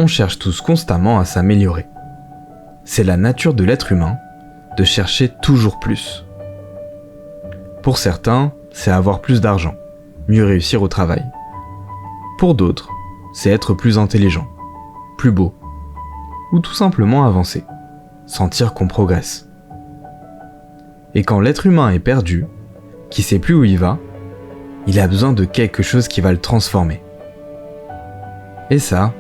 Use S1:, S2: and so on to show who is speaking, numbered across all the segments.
S1: on cherche tous constamment à s'améliorer. C'est la nature de l'être humain de chercher toujours plus. Pour certains, c'est avoir plus d'argent, mieux réussir au travail. Pour d'autres, c'est être plus intelligent, plus beau, ou tout simplement avancer, sentir qu'on progresse. Et quand l'être humain est perdu, qui sait plus où il va, il a besoin de quelque chose qui va le transformer. Et ça,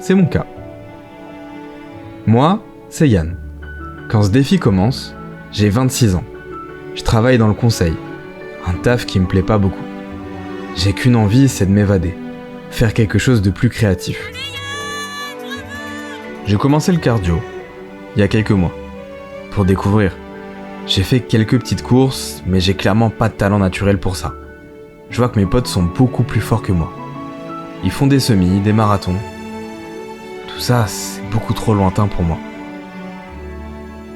S1: c'est mon cas. Moi, c'est Yann. Quand ce défi commence, j'ai 26 ans. Je travaille dans le conseil, un taf qui me plaît pas beaucoup. J'ai qu'une envie, c'est de m'évader, faire quelque chose de plus créatif. J'ai commencé le cardio, il y a quelques mois, pour découvrir. J'ai fait quelques petites courses, mais j'ai clairement pas de talent naturel pour ça. Je vois que mes potes sont beaucoup plus forts que moi. Ils font des semis, des marathons. Tout ça, c'est beaucoup trop lointain pour moi.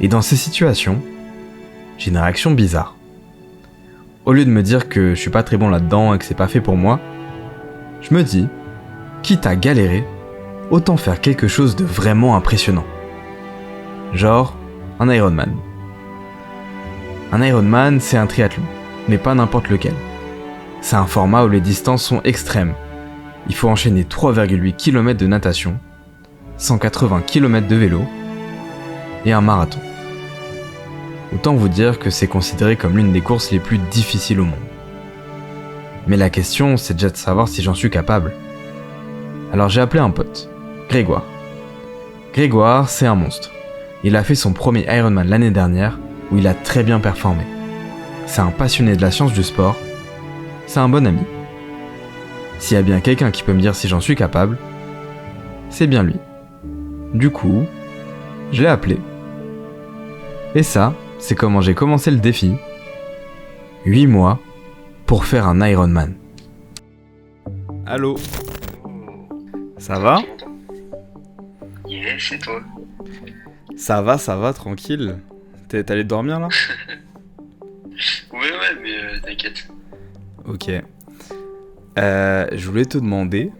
S1: Et dans ces situations, j'ai une réaction bizarre. Au lieu de me dire que je suis pas très bon là-dedans et que c'est pas fait pour moi, je me dis, quitte à galérer, autant faire quelque chose de vraiment impressionnant. Genre, un Ironman. Un Ironman, c'est un triathlon, mais pas n'importe lequel. C'est un format où les distances sont extrêmes. Il faut enchaîner 3,8 km de natation, 180 km de vélo et un marathon. Autant vous dire que c'est considéré comme l'une des courses les plus difficiles au monde. Mais la question, c'est déjà de savoir si j'en suis capable. Alors j'ai appelé un pote, Grégoire. Grégoire, c'est un monstre. Il a fait son premier Ironman l'année dernière, où il a très bien performé. C'est un passionné de la science du sport, c'est un bon ami. S'il y a bien quelqu'un qui peut me dire si j'en suis capable, c'est bien lui. Du coup, je l'ai appelé. Et ça, c'est comment j'ai commencé le défi. 8 mois pour faire un Ironman. Allô ? Ça va ?
S2: Yes, c'est toi.
S1: Ça va, tranquille. T'es allé dormir là ?
S2: Ouais, mais t'inquiète.
S1: Ok. Je voulais te demander,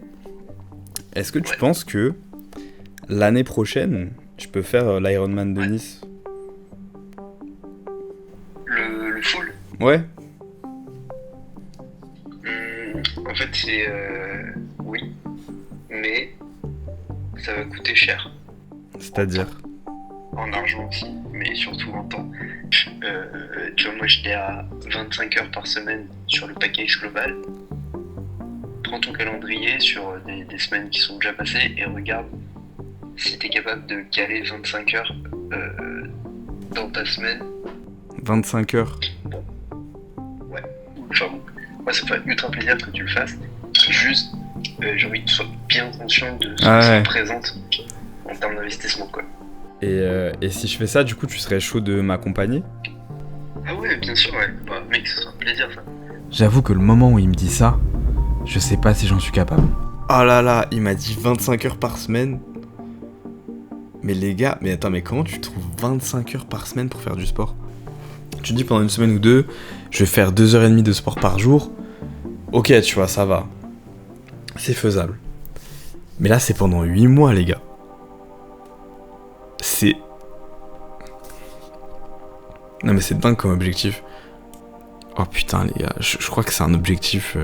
S1: est-ce que tu penses que l'année prochaine, je peux faire l'Ironman de Nice ?
S2: Le full ?
S1: Ouais.
S2: En fait, c'est... oui, mais ça va coûter cher.
S1: C'est-à-dire ?
S2: En argent aussi, mais surtout en temps. Tu vois, moi j'étais à 25 heures par semaine sur le package global. Prends ton calendrier sur des semaines qui sont déjà passées et regarde si t'es capable de caler 25 heures dans ta semaine.
S1: 25 heures.
S2: Bon. Ouais. Enfin bon. Moi ça me fait ultra plaisir que tu le fasses. Juste, j'ai envie que tu sois bien conscient de ce que ça représente en termes d'investissement, quoi.
S1: Et si je fais ça, du coup, tu serais chaud de m'accompagner ?
S2: Ah ouais, bien sûr, ouais. Bah, mec, ce sera un plaisir, ça.
S1: J'avoue que le moment où il me dit ça, je sais pas si j'en suis capable. Oh là là, il m'a dit 25 heures par semaine. Mais les gars, mais attends, mais comment tu trouves 25 heures par semaine pour faire du sport ? Tu te dis pendant une semaine ou deux, je vais faire 2h30 de sport par jour. Ok, tu vois, ça va. C'est faisable. Mais là, c'est pendant 8 mois, les gars. C'est... Non mais c'est dingue comme objectif. Oh putain les gars, je crois que c'est un objectif...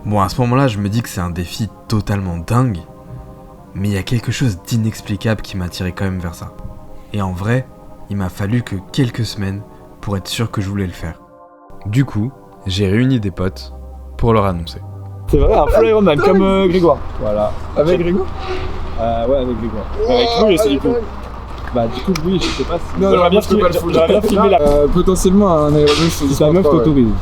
S1: Bon, à ce moment-là, je me dis que c'est un défi totalement dingue. Mais il y a quelque chose d'inexplicable qui m'a attiré quand même vers ça. Et en vrai, il m'a fallu que quelques semaines pour être sûr que je voulais le faire. Du coup, j'ai réuni des potes pour leur annoncer.
S3: C'est vrai, un full Ironman comme Grégoire. Voilà.
S4: Avec Grégoire ?
S3: Ouais, avec Grégoire. Avec Louis aussi, du coup. Bah, du coup, Louis, je sais pas si.
S4: Non,
S3: j'aurais bien filmé là.
S4: Potentiellement un Ironman sur
S3: Si ta meuf t'autorise.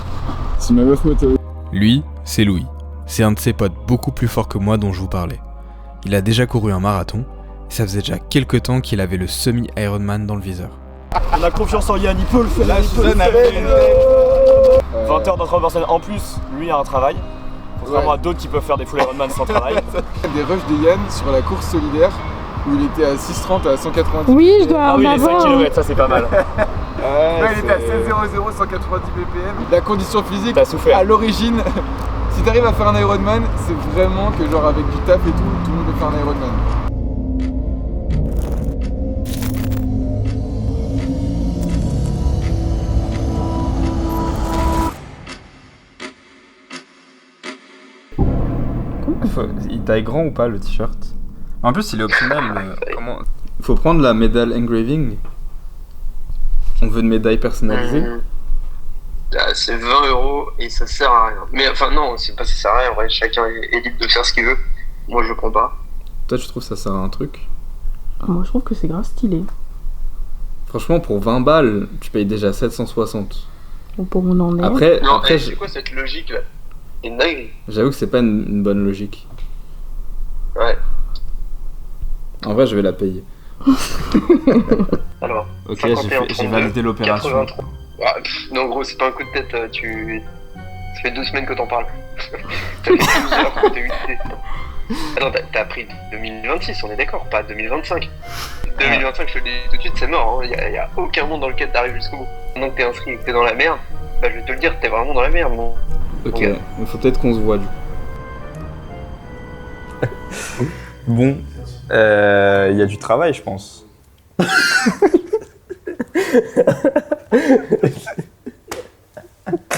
S4: Si ma meuf m'autorise.
S1: Lui, c'est Louis. C'est un de ses potes beaucoup plus fort que moi dont je vous parlais. Il a déjà couru un marathon, et ça faisait déjà quelques temps qu'il avait le semi-Ironman dans le viseur.
S3: On a confiance en Yann, il peut le faire.
S4: La jeune avait une
S3: 20 heures d'entraînement par semaine. En plus, lui a un travail. Contrairement à d'autres qui peuvent faire des full Ironman sans travail.
S4: Des rushs de Yann sur la course solidaire où il était à 6,30 à 190.
S5: Oui, je dois
S3: Ah
S5: en
S3: oui, les 5
S5: avoir.
S3: km, ça c'est pas mal.
S4: Ouais, il était à 16,00, 190 BPM. La condition physique,
S3: T'as souffert.
S4: à l'origine, Si t'arrives à faire un Ironman, c'est vraiment que genre avec du taf et tout le monde peut faire un Ironman.
S1: Il taille grand ou pas le t-shirt? En plus, il est optionnel. Comment... Faut prendre la médaille engraving. On veut une médaille personnalisée.
S2: C'est 20 € et ça sert à rien. Mais enfin, non, c'est pas ça sert à rien. En vrai, chacun est libre de faire ce qu'il veut. Moi, je le prends pas.
S1: Toi, tu trouves que ça sert à un truc?
S5: Moi, je trouve que c'est grave stylé.
S1: Franchement, pour 20 balles, tu payes déjà 760.
S5: Ou pour mon enlève.
S1: Après,
S2: Non,
S1: après
S2: c'est quoi cette logique là? C'est une dinguerie.
S1: j'avoue que c'est pas une bonne logique.
S2: Ouais.
S1: En vrai, je vais la payer.
S2: Alors,
S1: Ok,
S2: 51,
S1: j'ai
S2: 32,
S1: validé l'opération.
S2: 83. Ah, non, gros, c'est pas un coup de tête. Ça fait 2 semaines que t'en parles. Ça fait 12 heures que t'es 8. Ah non, t'as pris 2026, on est d'accord, pas 2025. 2025, je te le dis tout de suite, c'est mort. Il y a aucun monde dans lequel t'arrives jusqu'au bout. Maintenant que t'es inscrit et que t'es dans la merde, bah je vais te le dire, t'es vraiment dans la merde. Bon.
S1: Ok, il faut peut-être qu'on se voit du coup.
S6: Bon, il y a du travail, je pense.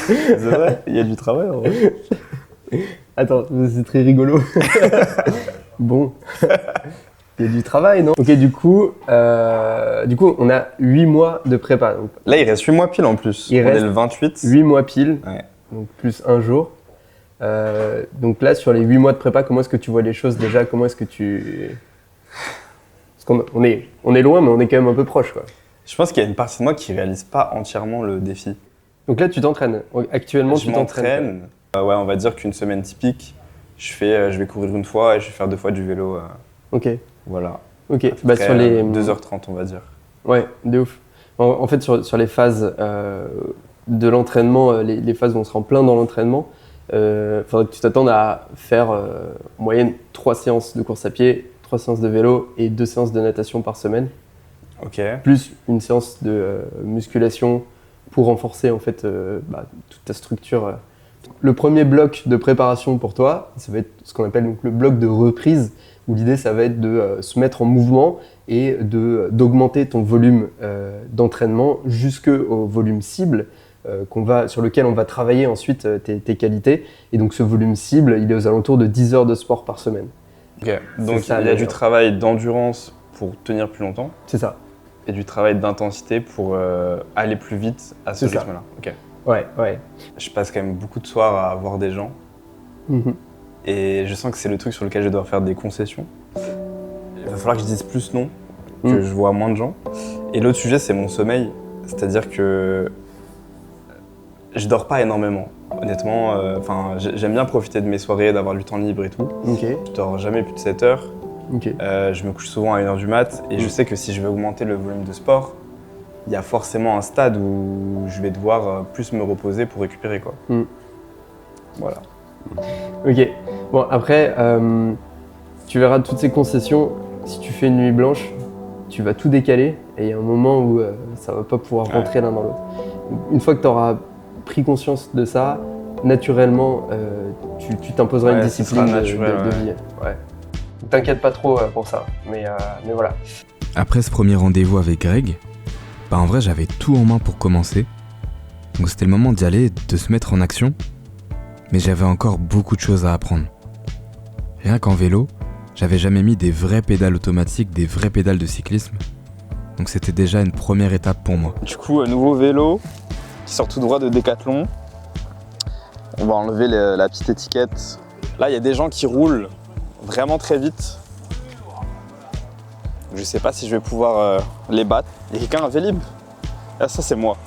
S6: C'est vrai, il y a du travail en vrai.
S7: Attends, c'est très rigolo. Bon. Il y a du travail, non? Ok, du coup, on a 8 mois de prépa. Donc,
S6: Là, il reste 8 mois pile en plus.
S7: Il
S6: On est
S7: reste
S6: le 28.
S7: 8 mois pile,
S6: Ouais.
S7: donc plus un jour. Donc là, sur les 8 mois de prépa, comment est-ce que tu vois les choses déjà? Comment est-ce que tu... Parce qu'on est loin, mais on est quand même un peu proche, quoi.
S6: Je pense qu'il y a une partie de moi qui réalise pas entièrement le défi.
S7: Donc là, tu t'entraînes. Actuellement,
S6: Je
S7: tu t'entraînes.
S6: m'entraîne. Ouais, on va dire qu'une semaine typique, je vais courir une fois et je vais faire 2 fois du vélo.
S7: Ok.
S6: Voilà.
S7: Ok.
S6: À peu
S7: Bah,
S6: près,
S7: sur les
S6: 2h30, on va dire.
S7: Ouais, de ouf. En fait, sur les phases de l'entraînement, les phases où on se rend plein dans l'entraînement, faudrait que tu t'attendes à faire en moyenne 3 séances de course à pied, 3 séances de vélo et 2 séances de natation par semaine,
S6: Ok.
S7: plus une séance de musculation pour renforcer en fait toute ta structure. Le premier bloc de préparation pour toi, ça va être ce qu'on appelle donc le bloc de reprise, où l'idée ça va être de se mettre en mouvement et d'augmenter ton volume d'entraînement jusqu'au volume cible sur lequel on va travailler ensuite tes qualités. Et donc ce volume cible, il est aux alentours de 10 heures de sport par semaine.
S6: Ok. Donc
S7: ça,
S6: il y a du
S7: d'ailleurs.
S6: travail d'endurance pour tenir plus longtemps
S7: C'est ça.
S6: et du travail d'intensité pour aller plus vite à ce
S7: C'est ça.
S6: rythme-là. Ok.
S7: Ouais.
S6: Je passe quand même beaucoup de soirs à voir des gens
S7: Mhm.
S6: et je sens que c'est le truc sur lequel je dois faire des concessions. Il va falloir que je dise plus non, que
S7: Mhm.
S6: je vois moins de gens. Et l'autre sujet, c'est mon sommeil. C'est-à-dire que je dors pas énormément. Honnêtement, j'aime bien profiter de mes soirées, d'avoir du temps libre et tout.
S7: Ok.
S6: Je dors jamais plus de 7 heures.
S7: Ok.
S6: Je me couche souvent à 1h du mat et je sais que si je veux augmenter le volume de sport, il y a forcément un stade où je vais devoir plus me reposer pour récupérer, quoi.
S7: Mm.
S6: Voilà.
S7: Ok. Bon, après, tu verras toutes ces concessions. Si tu fais une nuit blanche, tu vas tout décaler et il y a un moment où ça va pas pouvoir rentrer l'un dans l'autre. Une fois que tu auras pris conscience de ça, naturellement, tu t'imposeras une
S6: Ouais, ce
S7: discipline
S6: sera naturel,
S7: de vie. Ouais. T'inquiète pas trop pour ça, mais voilà.
S1: Après ce premier rendez-vous avec Greg, en vrai j'avais tout en main pour commencer. Donc c'était le moment d'y aller, de se mettre en action. Mais j'avais encore beaucoup de choses à apprendre. Rien qu'en vélo, j'avais jamais mis des vraies pédales automatiques, des vraies pédales de cyclisme. Donc c'était déjà une première étape pour moi.
S6: Du coup, un nouveau vélo qui sort tout droit de Decathlon. On va enlever la petite étiquette. Là, il y a des gens qui roulent vraiment très vite. Je sais pas si je vais pouvoir les battre. Il y a quelqu'un à Vélib? Ah, ça, c'est moi.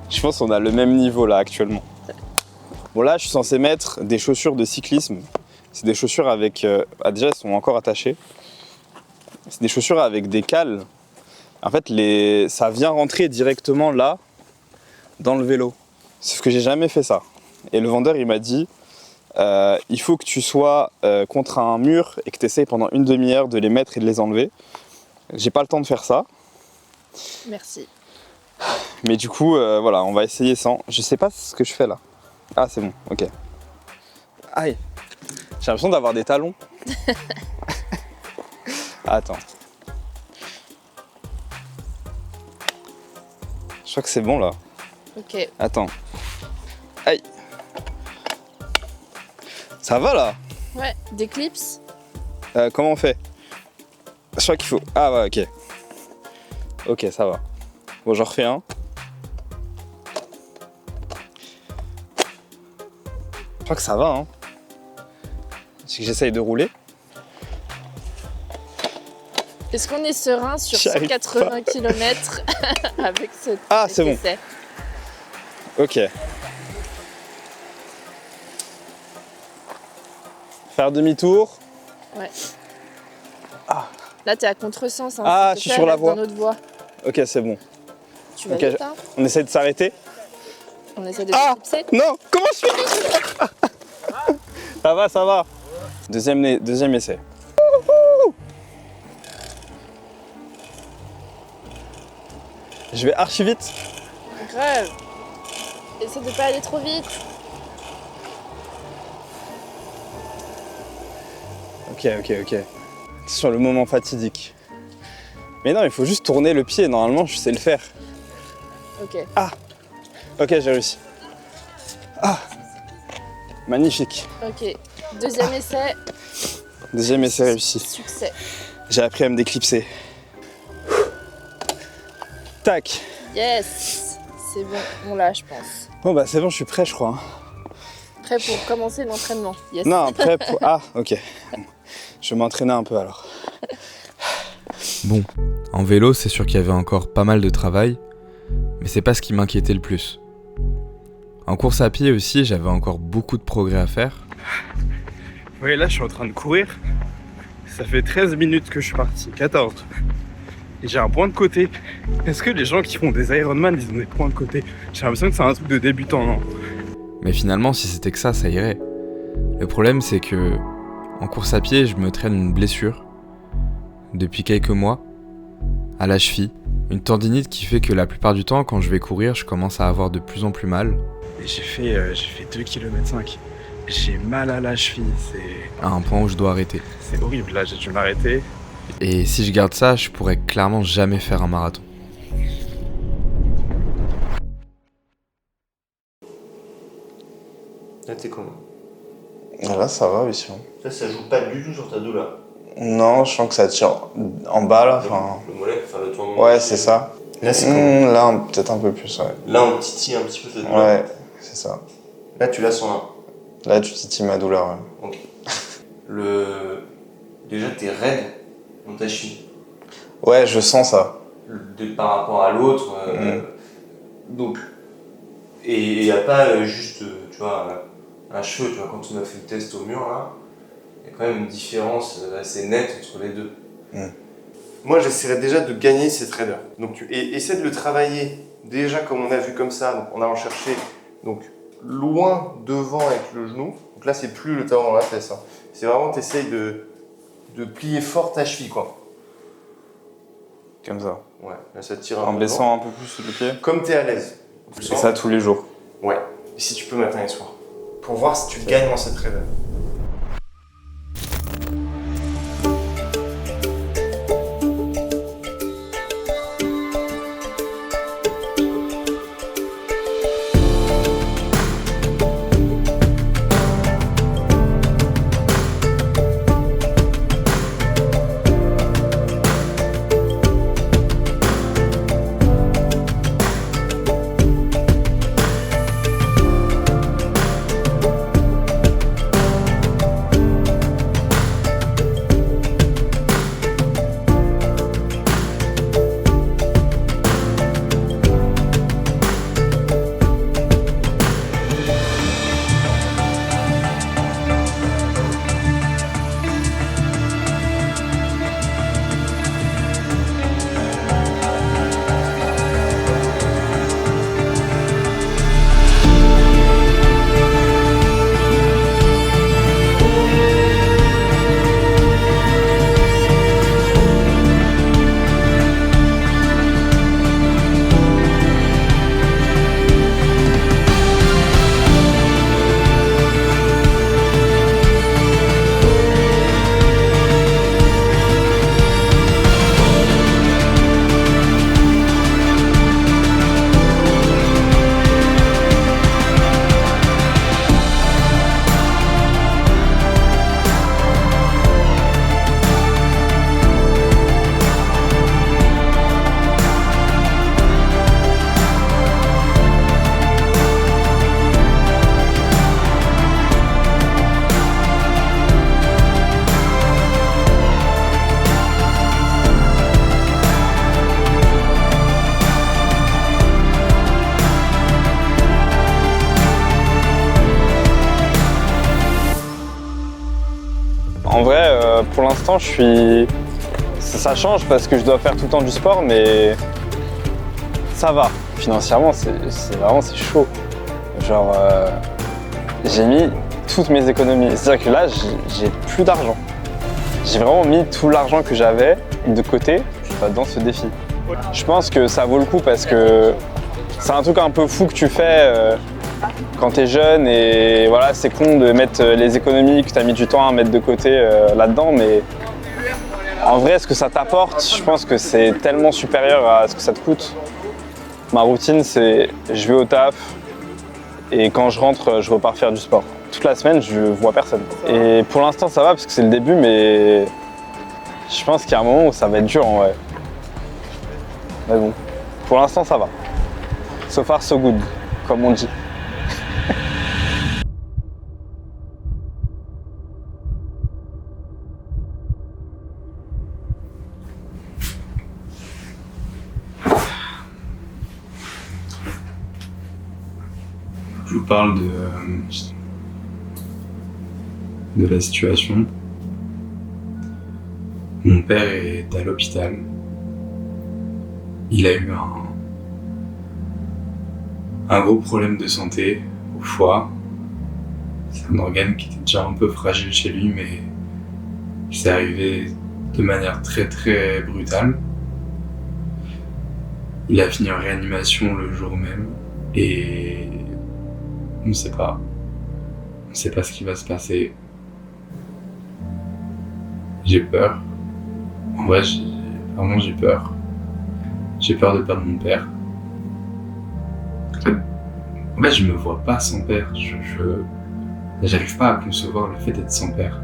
S6: Je pense qu'on a le même niveau là actuellement. Bon, là, je suis censé mettre des chaussures de cyclisme. C'est des chaussures avec. Déjà, elles sont encore attachées. C'est des chaussures avec des cales. En fait, ça vient rentrer directement là, dans le vélo. Sauf que j'ai jamais fait ça. Et le vendeur, il m'a dit, il faut que tu sois contre un mur et que tu essayes pendant une demi-heure de les mettre et de les enlever. J'ai pas le temps de faire ça.
S8: Merci.
S6: Mais du coup, voilà, on va essayer sans. Je sais pas ce que je fais là. Ah, c'est bon, ok. Aïe, j'ai l'impression d'avoir des talons. Attends. Je crois que c'est bon là.
S8: Ok.
S6: Attends. Aïe. Ça va là?
S8: Ouais, des clips.
S6: Comment on fait? Je crois qu'il faut. Ah ouais, ok. Ok, ça va. Bon, j'en refais un. Je crois que ça va, hein. C'est que j'essaye de rouler.
S8: Est-ce qu'on est serein sur
S6: J'y arrive
S8: 180 km avec ce
S6: Ah, c'est bon.
S8: essai?
S6: Ok. Faire demi-tour.
S8: Ouais. Là, t'es à contresens. Hein,
S6: Ah,
S8: s'il te
S6: je suis
S8: plaît,
S6: sur la
S8: reste
S6: voie.
S8: dans notre voie.
S6: Ok, c'est bon.
S8: Tu vas
S6: Ok,
S8: vite, hein?
S6: On essaie de s'arrêter.
S8: On essaie de
S6: Ah
S8: t'éclipser.
S6: non, comment je fais? Ça va, ça va. Deuxième essai. Je vais archi vite.
S8: Grave. Essaie de pas aller trop vite.
S6: Ok. Sur le moment fatidique. Mais non, il faut juste tourner le pied. Normalement, je sais le faire.
S8: Ok.
S6: Ok, j'ai réussi. Ah, magnifique.
S8: Ok. Deuxième essai.
S6: Deuxième essai réussi.
S8: Succès.
S6: J'ai appris à me déclipser. Tac.
S8: Yes. C'est bon. On l'a, je pense.
S6: Bon bah c'est bon, je suis prêt, je crois.
S8: Prêt pour commencer l'entraînement. Yes.
S6: Non, prêt pour... Ah, ok. Je vais m'entraîner un peu alors.
S1: Bon, en vélo, c'est sûr qu'il y avait encore pas mal de travail, mais c'est pas ce qui m'inquiétait le plus. En course à pied aussi, j'avais encore beaucoup de progrès à faire.
S3: Oui, là, je suis en train de courir. Ça fait 13 minutes que je suis parti, 14. Et j'ai un point de côté. Est-ce que les gens qui font des Ironman, ils ont des points de côté? J'ai l'impression que c'est un truc de débutant, non?
S1: Mais finalement, si c'était que ça irait. Le problème, c'est que en course à pied, je me traîne une blessure depuis quelques mois à la cheville. Une tendinite qui fait que la plupart du temps, quand je vais courir, je commence à avoir de plus en plus mal.
S3: Et j'ai fait 2 km 5. J'ai mal à la cheville,
S1: À un point où je dois arrêter.
S3: c'est horrible. Là, j'ai dû m'arrêter.
S1: Et si je garde ça, je pourrais clairement jamais faire un marathon.
S9: Là, t'es comment?
S6: Là, ça va, oui, sinon.
S9: Ça joue pas du tout sur ta douleur.
S6: Non, je sens que ça tire en bas, là.
S9: Le mollet, enfin le tournement.
S6: Ouais, c'est ça.
S9: Là, c'est comment?
S6: Là, peut-être un peu plus, ouais.
S9: Là, on titille un petit peu ta douleur.
S6: Ouais, c'est ça.
S9: Là, tu la sens là.
S6: Là, tu titilles ma douleur, ouais.
S9: Ok. Déjà, t'es raide dans ta cheville.
S6: Ouais, je sens ça.
S9: Par rapport à l'autre. Donc. Et il n'y a pas juste, tu vois, un cheveu. Tu vois, quand on a fait le test au mur, là, il y a quand même une différence assez nette entre les deux. Moi, j'essaierais déjà de gagner cette raideur. Donc, essaie de le travailler déjà comme on a vu comme ça, donc en allant chercher donc, loin devant avec le genou. Donc là, c'est plus le talon dans la fesse. Hein. C'est vraiment, tu essayes de plier fort ta cheville, quoi.
S6: Comme ça.
S9: Ouais, là, ça tire un
S6: En
S9: peu
S6: baissant un peu plus le pied.
S9: comme tu es à l'aise.
S6: Et ça tous les jours.
S9: Ouais. Et si tu peux matin et soir. Pour voir si tu gagnes dans cette raideur.
S6: pour l'instant, ça change parce que je dois faire tout le temps du sport, mais ça va. Financièrement, c'est chaud. Genre, j'ai mis toutes mes économies. C'est-à-dire que là, j'ai plus d'argent. J'ai vraiment mis tout l'argent que j'avais de côté dans ce défi. Je pense que ça vaut le coup parce que c'est un truc un peu fou que tu fais quand t'es jeune et voilà, c'est con de mettre les économies que t'as mis du temps à mettre de côté là-dedans, mais en vrai, ce que ça t'apporte, je pense que c'est tellement supérieur à ce que ça te coûte. Ma routine, c'est je vais au taf et quand je rentre, je repars faire du sport. Toute la semaine, je vois personne. Et pour l'instant, ça va parce que c'est le début, mais je pense qu'il y a un moment où ça va être dur en vrai. Mais bon, pour l'instant, ça va. So far, so good, comme on dit.
S10: Je vous parle de la situation. Mon père est à l'hôpital. Il a eu un gros problème de santé au foie. C'est un organe qui était déjà un peu fragile chez lui, mais c'est arrivé de manière très très brutale. Il a fini en réanimation le jour même et on ne sait pas. On ne sait pas ce qui va se passer. J'ai peur. En vrai, vraiment j'ai peur. J'ai peur de perdre mon père. En fait, je me vois pas sans père. J'arrive pas à concevoir le fait d'être sans père.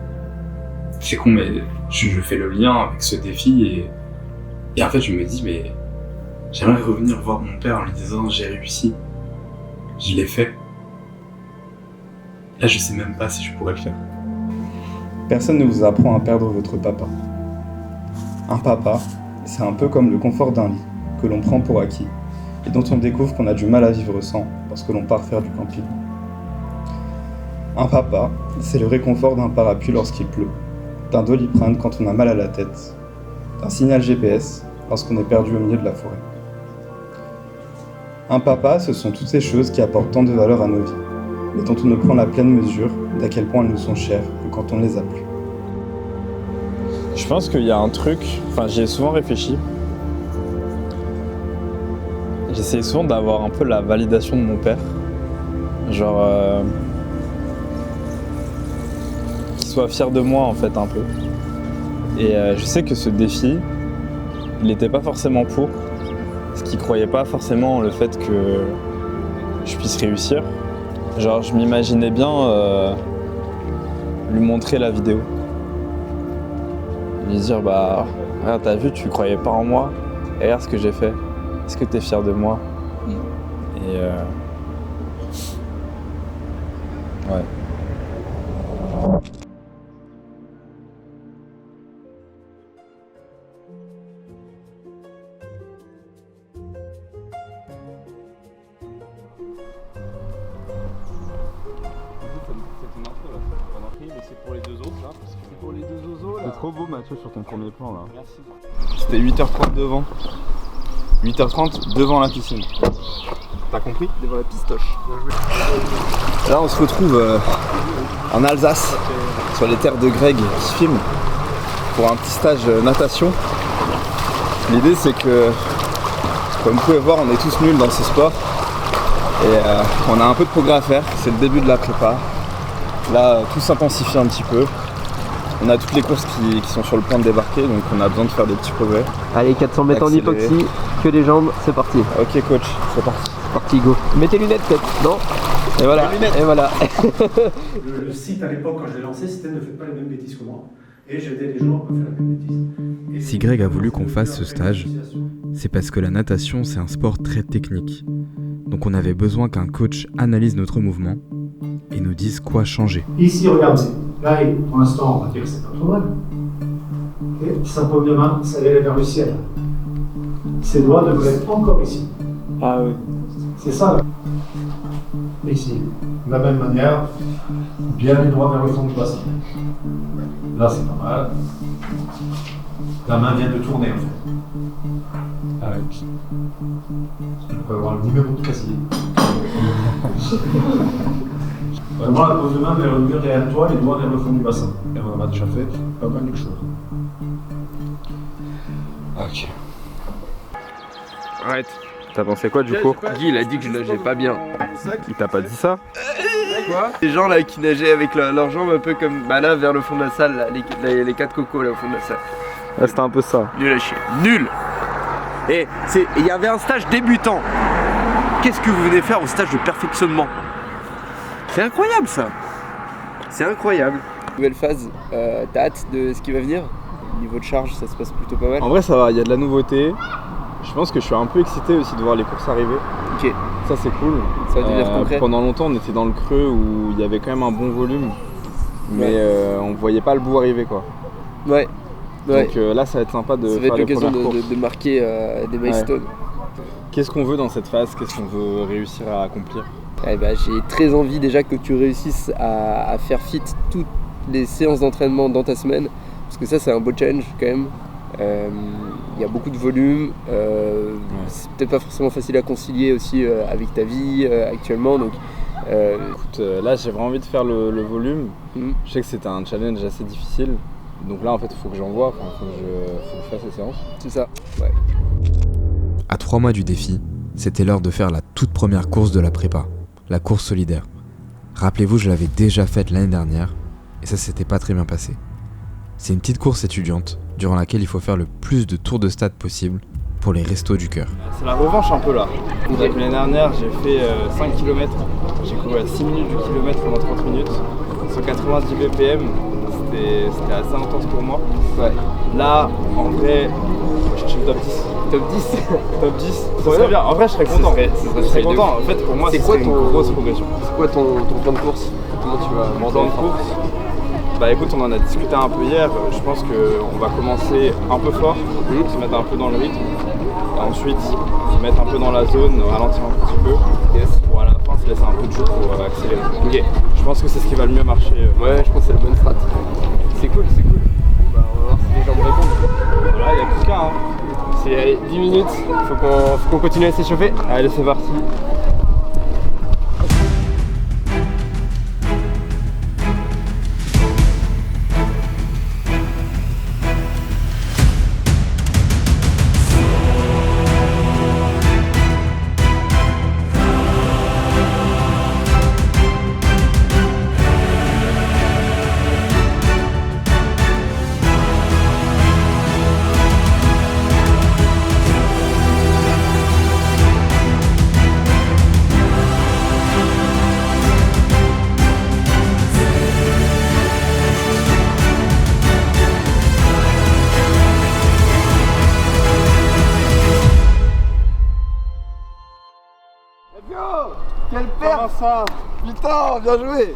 S10: C'est con, mais je fais le lien avec ce défi et en fait, je me dis, mais j'aimerais revenir voir mon père en lui disant j'ai réussi. Je l'ai fait. Là, je sais même pas si je pourrais le faire.
S3: Personne ne vous apprend à perdre votre papa. Un papa, c'est un peu comme le confort d'un lit, que l'on prend pour acquis, et dont on découvre qu'on a du mal à vivre sans, lorsque l'on part faire du camping. Un papa, c'est le réconfort d'un parapluie lorsqu'il pleut, d'un Doliprane quand on a mal à la tête, d'un signal GPS lorsqu'on est perdu au milieu de la forêt. Un papa, ce sont toutes ces choses qui apportent tant de valeur à nos vies, mais dont on ne prend la pleine mesure d'à quel point elles nous sont chères que quand on ne les a plus.
S6: Je pense qu'il y a un truc, j'y ai souvent réfléchi. J'essaie souvent d'avoir un peu la validation de mon père. Genre, qu'il soit fier de moi en fait un peu. Et je sais que ce défi, il n'était pas forcément pour, parce qu'il croyait pas forcément en le fait que je puisse réussir. Genre, je m'imaginais bien lui montrer la vidéo. Lui dire, bah, regarde, t'as vu, tu croyais pas en moi, et regarde ce que j'ai fait. Est-ce que t'es fier de moi? Et ouais.
S3: C'est pour les deux autres là. C'est pour les deux oiseaux là.
S6: C'est trop beau Mathieu sur ton premier plan là.
S3: Merci.
S6: C'était 8h30 devant. 8h30 devant la piscine. T'as compris?
S3: Devant la pistoche.
S6: Là on se retrouve en Alsace, sur les terres de Greg qui filme, pour un petit stage natation. L'idée c'est que, comme vous pouvez voir, on est tous nuls dans ce sport. Et on a un peu de progrès à faire, c'est le début de la prépa. Là, tout s'intensifie un petit peu. On a toutes les courses qui sont sur le point de débarquer, donc on a besoin de faire des petits progrès.
S7: Allez, 400 mètres en hypoxie, que les jambes, c'est parti.
S6: Ok coach, c'est parti.
S7: C'est parti, go. Mettez les lunettes peut-être, non? Et voilà, et voilà.
S11: Le site à l'époque, quand je l'ai lancé, c'était ne faites pas les mêmes bêtises que moi. Et j'aidais les gens à pas faire les mêmes bêtises.
S1: Si Greg a voulu qu'on fasse ce stage, c'est parce que la natation, c'est un sport très technique. Donc on avait besoin qu'un coach analyse notre mouvement et nous dise quoi changer.
S11: Ici, regardez. Là, pour l'instant, on va dire que c'est pas trop mal. Et sa paume de main, ça allait vers le ciel. Ses doigts devraient être encore ici.
S3: Ah oui.
S11: C'est ça. Là. Ici, de la même manière, bien les doigts vers le fond du bassin. Là, c'est pas mal. La main vient de tourner en fait. Allez. On peut avoir le numéro de casier. Vraiment, la pose de main vers le mur derrière toi, les doigts vers le fond du bassin. Et on en a déjà fait pas mal de choses.
S6: Ok. Arrête. T'as pensé quoi du coup?
S7: Guy, il a dit que je nageais pas bien.
S6: Il t'a pas dit ça?
S7: Quoi? Les gens là qui nageaient avec leurs jambes un peu comme bah là vers le fond de la salle, là, les 4 cocos là au fond de la salle.
S6: Ouais, c'était un peu ça.
S7: Nul à chier. Nul! Et il y avait un stage débutant. Qu'est-ce que vous venez faire au stage de perfectionnement? C'est incroyable ça! C'est incroyable. Nouvelle phase, t'as hâte de ce qui va venir? Niveau de charge, ça se passe plutôt pas mal.
S6: En vrai, ça va, il y a de la nouveauté. Je pense que je suis un peu excité aussi de voir les courses arriver.
S7: Ok.
S6: Ça, c'est cool.
S7: Ça va devenir concret.
S6: Pendant longtemps, on était dans le creux où il y avait quand même un bon volume, mais on voyait pas le bout arriver quoi.
S7: Ouais.
S6: Donc là, ça va être sympa de faire les premières courses.
S7: De marquer des milestones.
S6: Qu'est-ce qu'on veut dans cette phase? Qu'est-ce qu'on veut réussir à accomplir?
S7: J'ai très envie déjà que tu réussisses à faire fit toutes les séances d'entraînement dans ta semaine, parce que ça c'est un beau challenge quand même. Il y a beaucoup de volume, c'est peut-être pas forcément facile à concilier aussi avec ta vie actuellement. Donc,
S6: écoute, là j'ai vraiment envie de faire le volume. Je sais que c'était un challenge assez difficile, donc là en fait il faut que j'envoie, faut que je fasse les séances.
S7: C'est ça, ouais.
S1: À 3 mois du défi, c'était l'heure de faire la toute première course de la prépa, la course solidaire. Rappelez-vous, je l'avais déjà faite l'année dernière et ça s'était pas très bien passé. C'est une petite course étudiante durant laquelle il faut faire le plus de tours de stade possible pour les restos du cœur.
S6: C'est la revanche un peu là. L'année dernière, j'ai fait 5 km, j'ai couru à 6 minutes du kilomètre pendant 30 minutes, 190 BPM, c'était assez intense pour moi. Ouais. Là, en vrai, je cherche le top 10.
S7: Top 10
S6: Top 10, ça serait bien. En vrai, je serais content. Je serais content. En fait, pour moi, c'est une grosse progression.
S7: C'est quoi ton plan de course? Comment tu vas
S6: Mon plan de course? Bah écoute, on en a discuté un peu hier. Je pense qu'on va commencer un peu fort, se mettre un peu dans le rythme. Et ensuite, se mettre un peu dans la zone, ralentir un petit peu. Pour à la fin, se laisser un peu de jeu pour accélérer. Ok. Je pense que c'est ce qui va le mieux marcher.
S7: Ouais, je pense que c'est la bonne strat. C'est cool, c'est cool. Bon bah on va voir si les gens me répondent.
S6: Voilà, il n'y a plus qu'un.
S7: C'est 10 minutes, faut qu'on continue à s'échauffer.
S6: Allez, c'est parti.
S4: Quelle perte ça! Putain, bien joué!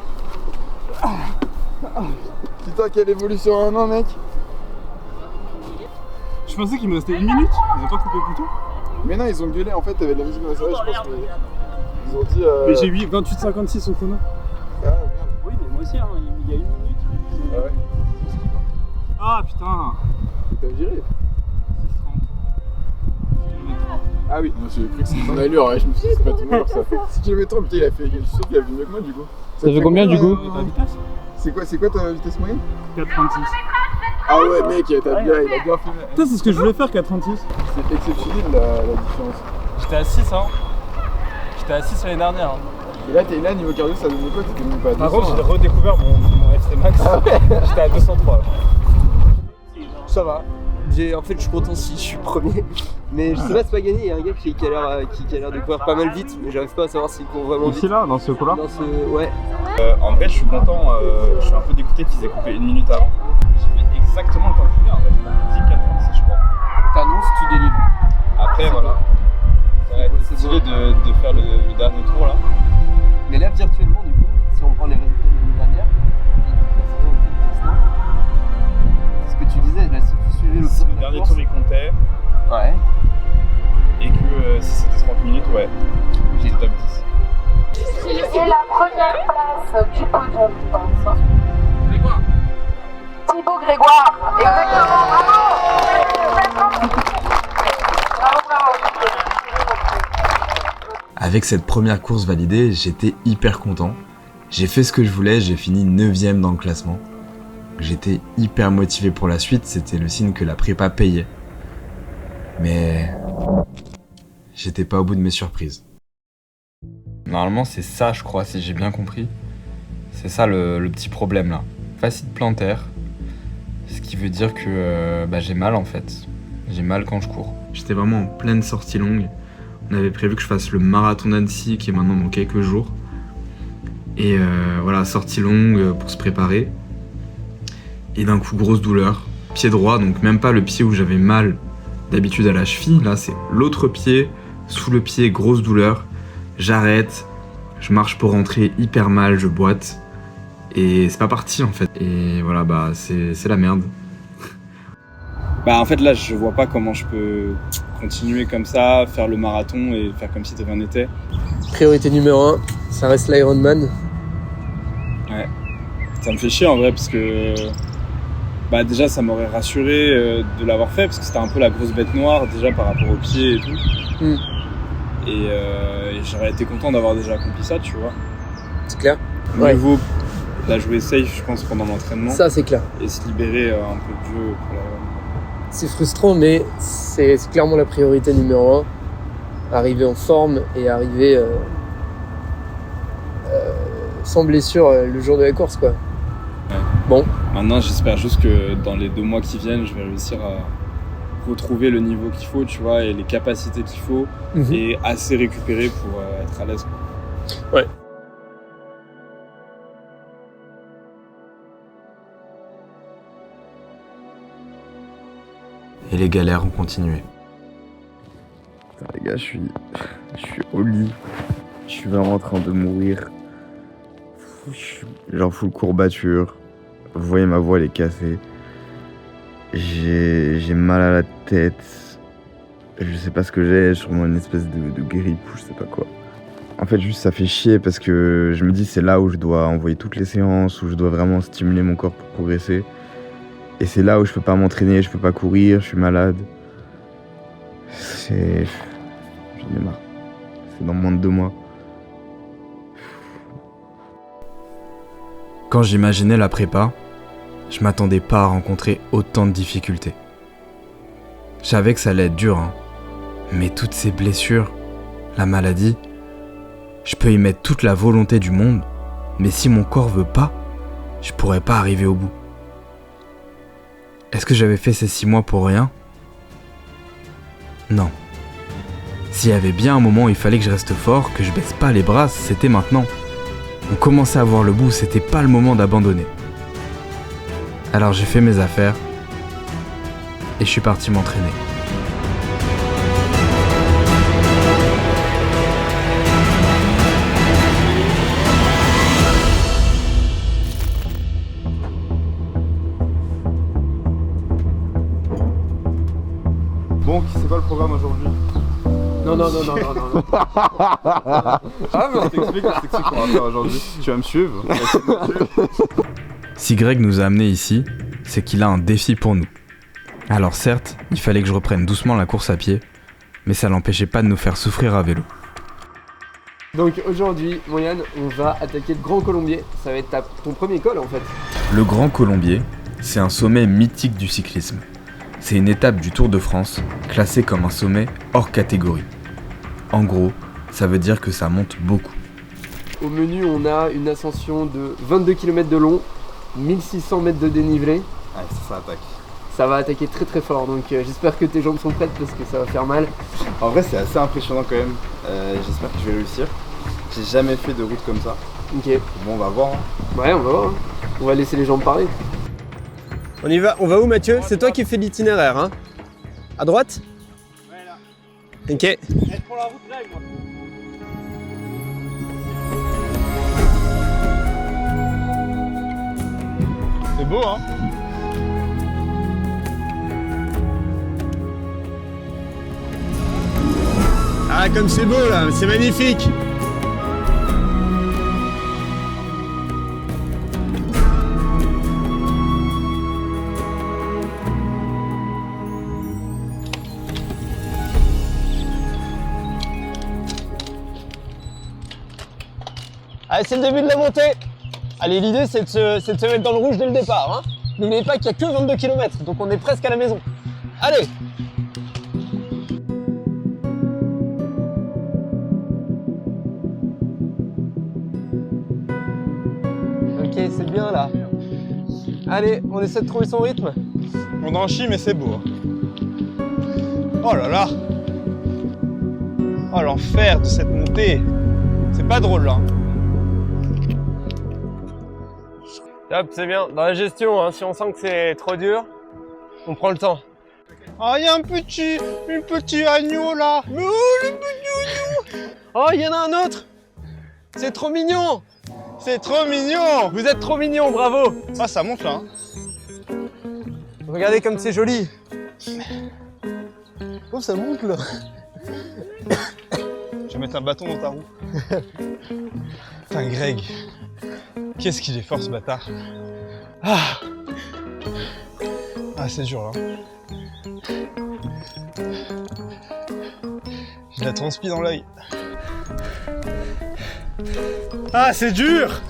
S4: Putain, quelle évolution en un an, mec!
S3: Je pensais qu'il me restait 1 minute, ils ont pas coupé plus tôt.
S4: Mais non, ils ont gueulé, en fait, t'avais de la musique dans la soirée, je pense, mais ils ont dit...
S3: Mais j'ai 28,56 au chrono.
S4: Ah, merde.
S11: Oui, mais moi aussi, hein, il y a 1 minute.
S4: Ah ouais?
S3: Ah putain.
S4: T'as viré?
S3: 6,30.
S4: Ah oui, moi j'ai cru que c'était ton allure, ouais, je me suis dit c'est pas ton allure ça. 6 km/h, putain il a fait, je suis sûr qu'il a vu mieux que moi du coup.
S3: Ça fait combien du coup?
S4: C'est quoi ta vitesse moyenne?
S3: 4,36.
S4: Ah ouais mec, il a bien fait.
S3: Putain, c'est ce que je voulais faire, 4,36.
S4: C'est exceptionnel la différence.
S3: J'étais à 6 hein. J'étais à 6 l'année dernière. Hein.
S4: Et là t'es là, niveau cardio ça donnait quoi? T'étais même pas à 200.
S3: Par contre j'ai redécouvert mon FC Max.
S4: Ah ouais.
S3: J'étais à 203 là.
S7: Ça va. En fait, je suis content si je suis premier. Mais je sais pas, c'est pas gagné. Il y a un gars qui a l'air de courir pas mal vite, mais j'arrive pas à savoir s'il court vraiment vite.
S3: Ici là, dans ce coup-là?
S7: Ouais.
S6: En vrai, je suis content. Je suis un peu dégoûté qu'ils aient coupé 1 minute avant. J'ai fait exactement le temps qu'il y a. En fait, je me dis 4,36 je crois.
S7: T'annonces, tu délivres.
S6: Après, voilà. Ça aurait été stylé de faire le dernier tour là.
S7: Mais là, virtuellement, du coup, si on prend les résultats de l'année dernière, c'est ce que tu disais, là, si tu suivais
S6: le dernier tour il comptait.
S7: Ouais.
S6: Et que si c'était 30 minutes, ouais.
S7: J'étais
S12: première place du podium, je pense. Thibaut Grégoire, exactement, bravo.
S1: Avec cette première course validée, j'étais hyper content. J'ai fait ce que je voulais, j'ai fini 9ème dans le classement. J'étais hyper motivé pour la suite, c'était le signe que la prépa payait. Mais j'étais pas au bout de mes surprises. Normalement c'est ça je crois, si j'ai bien compris. C'est ça le petit problème là. Fascite plantaire, ce qui veut dire que j'ai mal en fait. J'ai mal quand je cours. J'étais vraiment en pleine sortie longue. On avait prévu que je fasse le marathon d'Annecy qui est maintenant dans quelques jours. Et voilà, sortie longue pour se préparer. Et d'un coup, grosse douleur. Pied droit, donc même pas le pied où j'avais mal d'habitude à la cheville. Là, c'est l'autre pied, sous le pied, grosse douleur. J'arrête, je marche pour rentrer hyper mal, je boite. Et c'est pas parti en fait. Et voilà, c'est la merde.
S6: En fait là, je vois pas comment je peux continuer comme ça, faire le marathon et faire comme si de rien n'était.
S7: Priorité numéro 1, ça reste l'Ironman.
S6: Ouais. Ça me fait chier en vrai parce que déjà ça m'aurait rassuré de l'avoir fait parce que c'était un peu la grosse bête noire déjà par rapport aux pieds et tout. Et j'aurais été content d'avoir déjà accompli ça, tu vois.
S7: C'est clair.
S6: Mieux vaut la jouer safe, je pense, pendant l'entraînement.
S7: Ça c'est clair.
S6: Et se libérer un peu de jeu pour la...
S7: C'est frustrant, mais c'est clairement la priorité numéro 1. Arriver en forme et arriver sans blessure le jour de la course, quoi.
S6: Ouais.
S7: Bon.
S6: Maintenant, j'espère juste que dans les 2 mois qui viennent, je vais réussir à retrouver le niveau qu'il faut, tu vois, et les capacités qu'il faut, et assez récupéré pour être à l'aise, quoi.
S7: Ouais.
S1: Et les galères ont continué.
S6: Les gars, je suis au lit. Je suis vraiment en train de mourir. Genre full courbature. Vous voyez, ma voix elle est cassée. J'ai mal à la tête. Je sais pas ce que j'ai, sûrement une espèce de grippe ou je sais pas quoi. En fait, juste ça fait chier parce que je me dis c'est là où je dois envoyer toutes les séances, où je dois vraiment stimuler mon corps pour progresser. Et c'est là où je peux pas m'entraîner, je peux pas courir, je suis malade. J'en ai marre. C'est dans moins de 2 mois.
S1: Quand j'imaginais la prépa, je m'attendais pas à rencontrer autant de difficultés. Je savais que ça allait être dur, hein. Mais toutes ces blessures, la maladie, je peux y mettre toute la volonté du monde, mais si mon corps veut pas, je pourrais pas arriver au bout. Est-ce que j'avais fait ces 6 mois pour rien ? Non. S'il y avait bien un moment où il fallait que je reste fort, que je baisse pas les bras, c'était maintenant. On commençait à voir le bout, c'était pas le moment d'abandonner. Alors j'ai fait mes affaires et je suis parti m'entraîner.
S6: Bon, c'est quoi le programme aujourd'hui ?
S7: Non.
S6: Ah mais on t'explique qu'on va faire aujourd'hui. Tu vas me suivre ?
S1: Si Greg nous a amenés ici, c'est qu'il a un défi pour nous. Alors certes, il fallait que je reprenne doucement la course à pied, mais ça l'empêchait pas de nous faire souffrir à vélo.
S7: Donc aujourd'hui, mon Yann, on va attaquer le Grand Colombier. Ça va être ton premier col en fait.
S1: Le Grand Colombier, c'est un sommet mythique du cyclisme. C'est une étape du Tour de France, classée comme un sommet hors catégorie. En gros, ça veut dire que ça monte beaucoup.
S7: Au menu, on a une ascension de 22 km de long, 1600 mètres de dénivelé.
S6: Ouais, ça attaque.
S7: Ça va attaquer très très fort, donc j'espère que tes jambes sont prêtes parce que ça va faire mal.
S6: En vrai, c'est assez impressionnant quand même. J'espère que je vais réussir. J'ai jamais fait de route comme ça.
S7: Ok.
S6: Bon, on va voir.
S7: Ouais, on va voir. On va laisser les jambes parler. On y va. On va où, Mathieu ? C'est toi qui fais l'itinéraire, hein ? À droite ? Ouais, là. Ok.
S3: Être pour la route là, moi.
S6: C'est beau, hein ?
S7: Ah, comme c'est beau là, c'est magnifique.
S13: Allez, c'est le début de la montée. Allez, l'idée c'est de se mettre dans le rouge dès le départ. Hein. N'oubliez pas qu'il n'y a que 22 km, donc on est presque à la maison. Allez! Ok, c'est bien là. Allez, on essaie de trouver son rythme.
S6: On en chie, mais c'est beau. Oh là là! Oh l'enfer de cette montée! C'est pas drôle là.
S13: Top, c'est bien. Dans la gestion, hein, si on sent que c'est trop dur, on prend le temps.
S6: Oh, il y a un petit agneau là! Mais oh, le petit agneau!
S13: Oh, il y en a un autre! C'est trop mignon!
S6: C'est trop mignon!
S13: Vous être trop mignon, bravo!
S6: Ah, ça monte là. Hein.
S13: Regardez comme c'est joli! Oh, ça monte là!
S6: Je vais mettre un bâton dans ta roue. Putain, Greg, qu'est-ce qu'il est fort ce bâtard! Ah, c'est dur là. J'ai la transpi dans l'œil. Ah, c'est dur!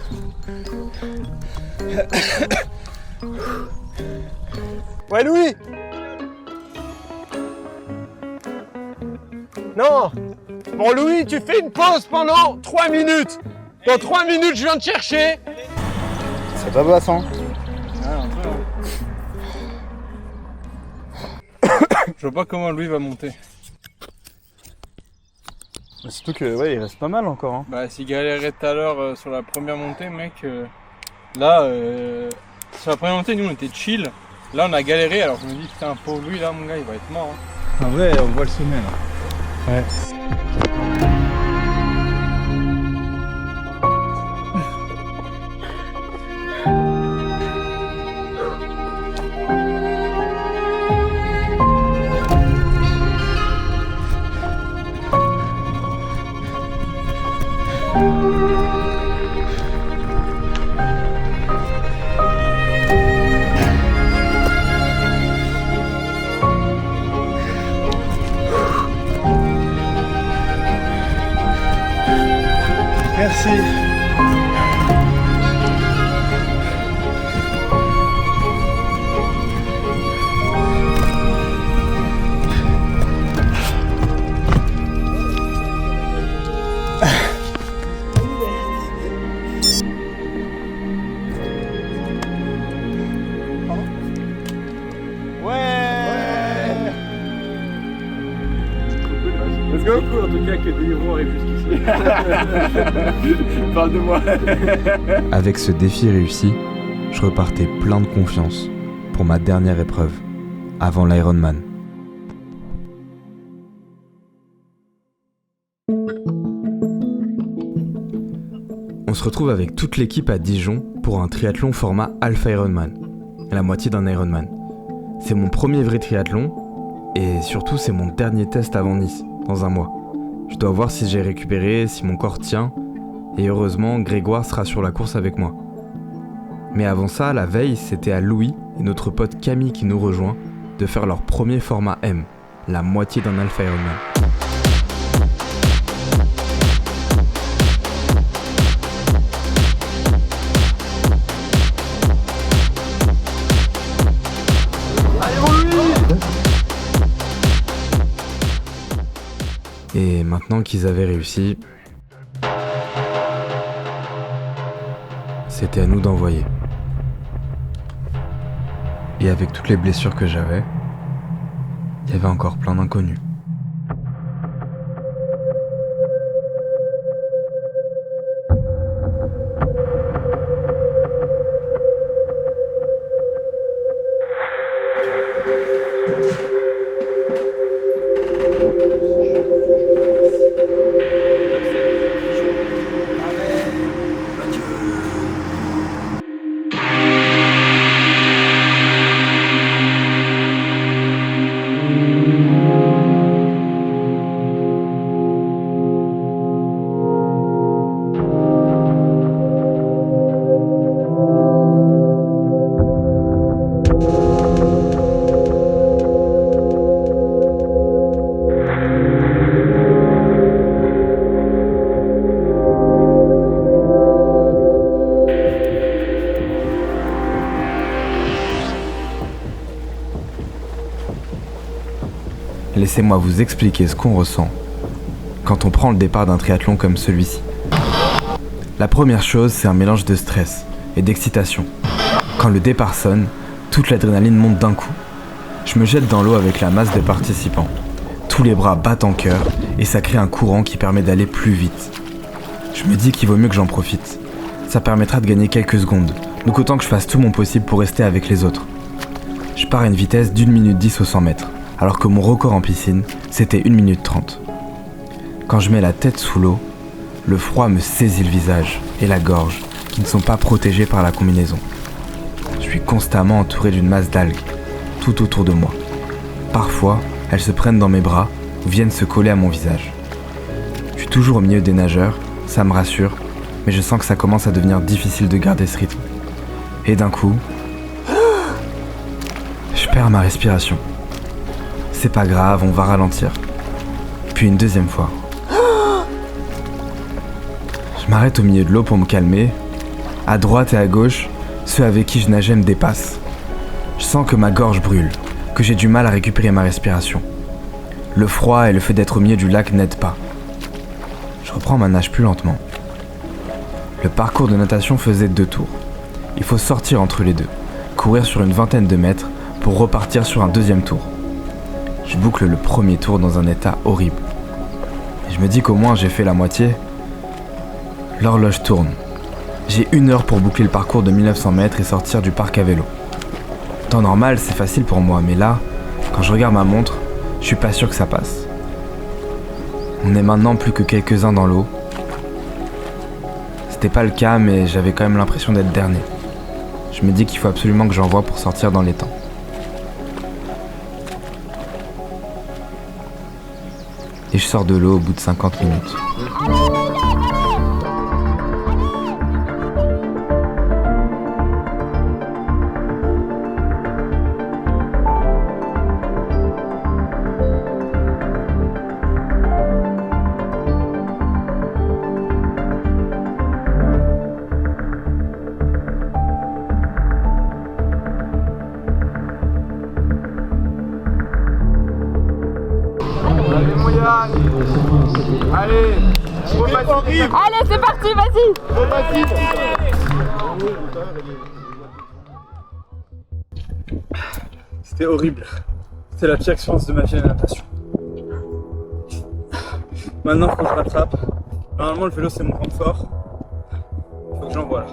S13: Ouais, Louis! Non! Bon, Louis, tu fais une pause pendant 3 minutes! Dans 3 minutes, je viens te chercher!
S6: C'est pas Vincent.
S3: Je vois pas comment Louis va monter.
S6: Surtout que, ouais, il reste pas mal encore. Hein.
S3: Bah, s'il galérait tout à l'heure sur la première montée, mec, là, sur la première montée, nous on était chill. Là, on a galéré, alors je me dis, putain, pauvre lui, là, mon gars, il va être mort. Hein.
S6: En vrai, on voit le sommet là. Ouais. Merci.
S4: Let's go. En tout cas que des héros arrivent jusqu'ici. Parle de moi.
S1: Avec ce défi réussi, je repartais plein de confiance pour ma dernière épreuve, avant l'Ironman. On se retrouve avec toute l'équipe à Dijon pour un triathlon format Alpha Ironman, la moitié d'un Ironman. C'est mon premier vrai triathlon et surtout c'est mon dernier test avant Nice, dans un mois. Je dois voir si j'ai récupéré, si mon corps tient, et heureusement Grégoire sera sur la course avec moi. Mais avant ça, la veille, c'était à Louis et notre pote Camille qui nous rejoint de faire leur premier format M, la moitié d'un Alpha Ironman. Et maintenant qu'ils avaient réussi, c'était à nous d'envoyer. Et avec toutes les blessures que j'avais, il y avait encore plein d'inconnus. laissez-moi vous expliquer ce qu'on ressent quand on prend le départ d'un triathlon comme celui-ci. La première chose, c'est un mélange de stress et d'excitation. Quand le départ sonne, toute l'adrénaline monte d'un coup. Je me jette dans l'eau avec la masse de participants. Tous les bras battent en chœur et ça crée un courant qui permet d'aller plus vite. Je me dis qu'il vaut mieux que j'en profite. Ça permettra de gagner quelques secondes, donc autant que je fasse tout mon possible pour rester avec les autres. Je pars à une vitesse d'1 minute 10 au 100 mètres, alors que mon record en piscine, c'était 1 minute 30. Quand je mets la tête sous l'eau, le froid me saisit le visage et la gorge, qui ne sont pas protégés par la combinaison. Je suis constamment entouré d'une masse d'algues, tout autour de moi. Parfois, elles se prennent dans mes bras ou viennent se coller à mon visage. Je suis toujours au milieu des nageurs, ça me rassure, mais je sens que ça commence à devenir difficile de garder ce rythme. Et d'un coup, je perds ma respiration. C'est pas grave, on va ralentir. Puis une deuxième fois. Je m'arrête au milieu de l'eau pour me calmer. À droite et à gauche, ceux avec qui je nageais me dépassent. Je sens que ma gorge brûle, que j'ai du mal à récupérer ma respiration. Le froid et le fait d'être au milieu du lac n'aident pas. Je reprends ma nage plus lentement. Le parcours de natation faisait 2 tours. Il faut sortir entre les deux, courir sur une vingtaine de mètres pour repartir sur un deuxième tour. Je boucle le premier tour dans un état horrible. Et je me dis qu'au moins j'ai fait la moitié. L'horloge tourne. J'ai 1 heure pour boucler le parcours de 1900 mètres et sortir du parc à vélo. Temps normal, c'est facile pour moi, mais là, quand je regarde ma montre, je suis pas sûr que ça passe. On est maintenant plus que quelques-uns dans l'eau. C'était pas le cas, mais j'avais quand même l'impression d'être dernier. Je me dis qu'il faut absolument que j'envoie pour sortir dans les temps. Et je sors de l'eau au bout de 50 minutes.
S3: Allez,
S8: Allez, c'est parti, vas-y.
S3: C'était horrible. C'était la pire expérience de ma vie à la natation. Maintenant, faut que je rattrape. Normalement, le vélo, c'est mon point fort. Faut que j'envoie là.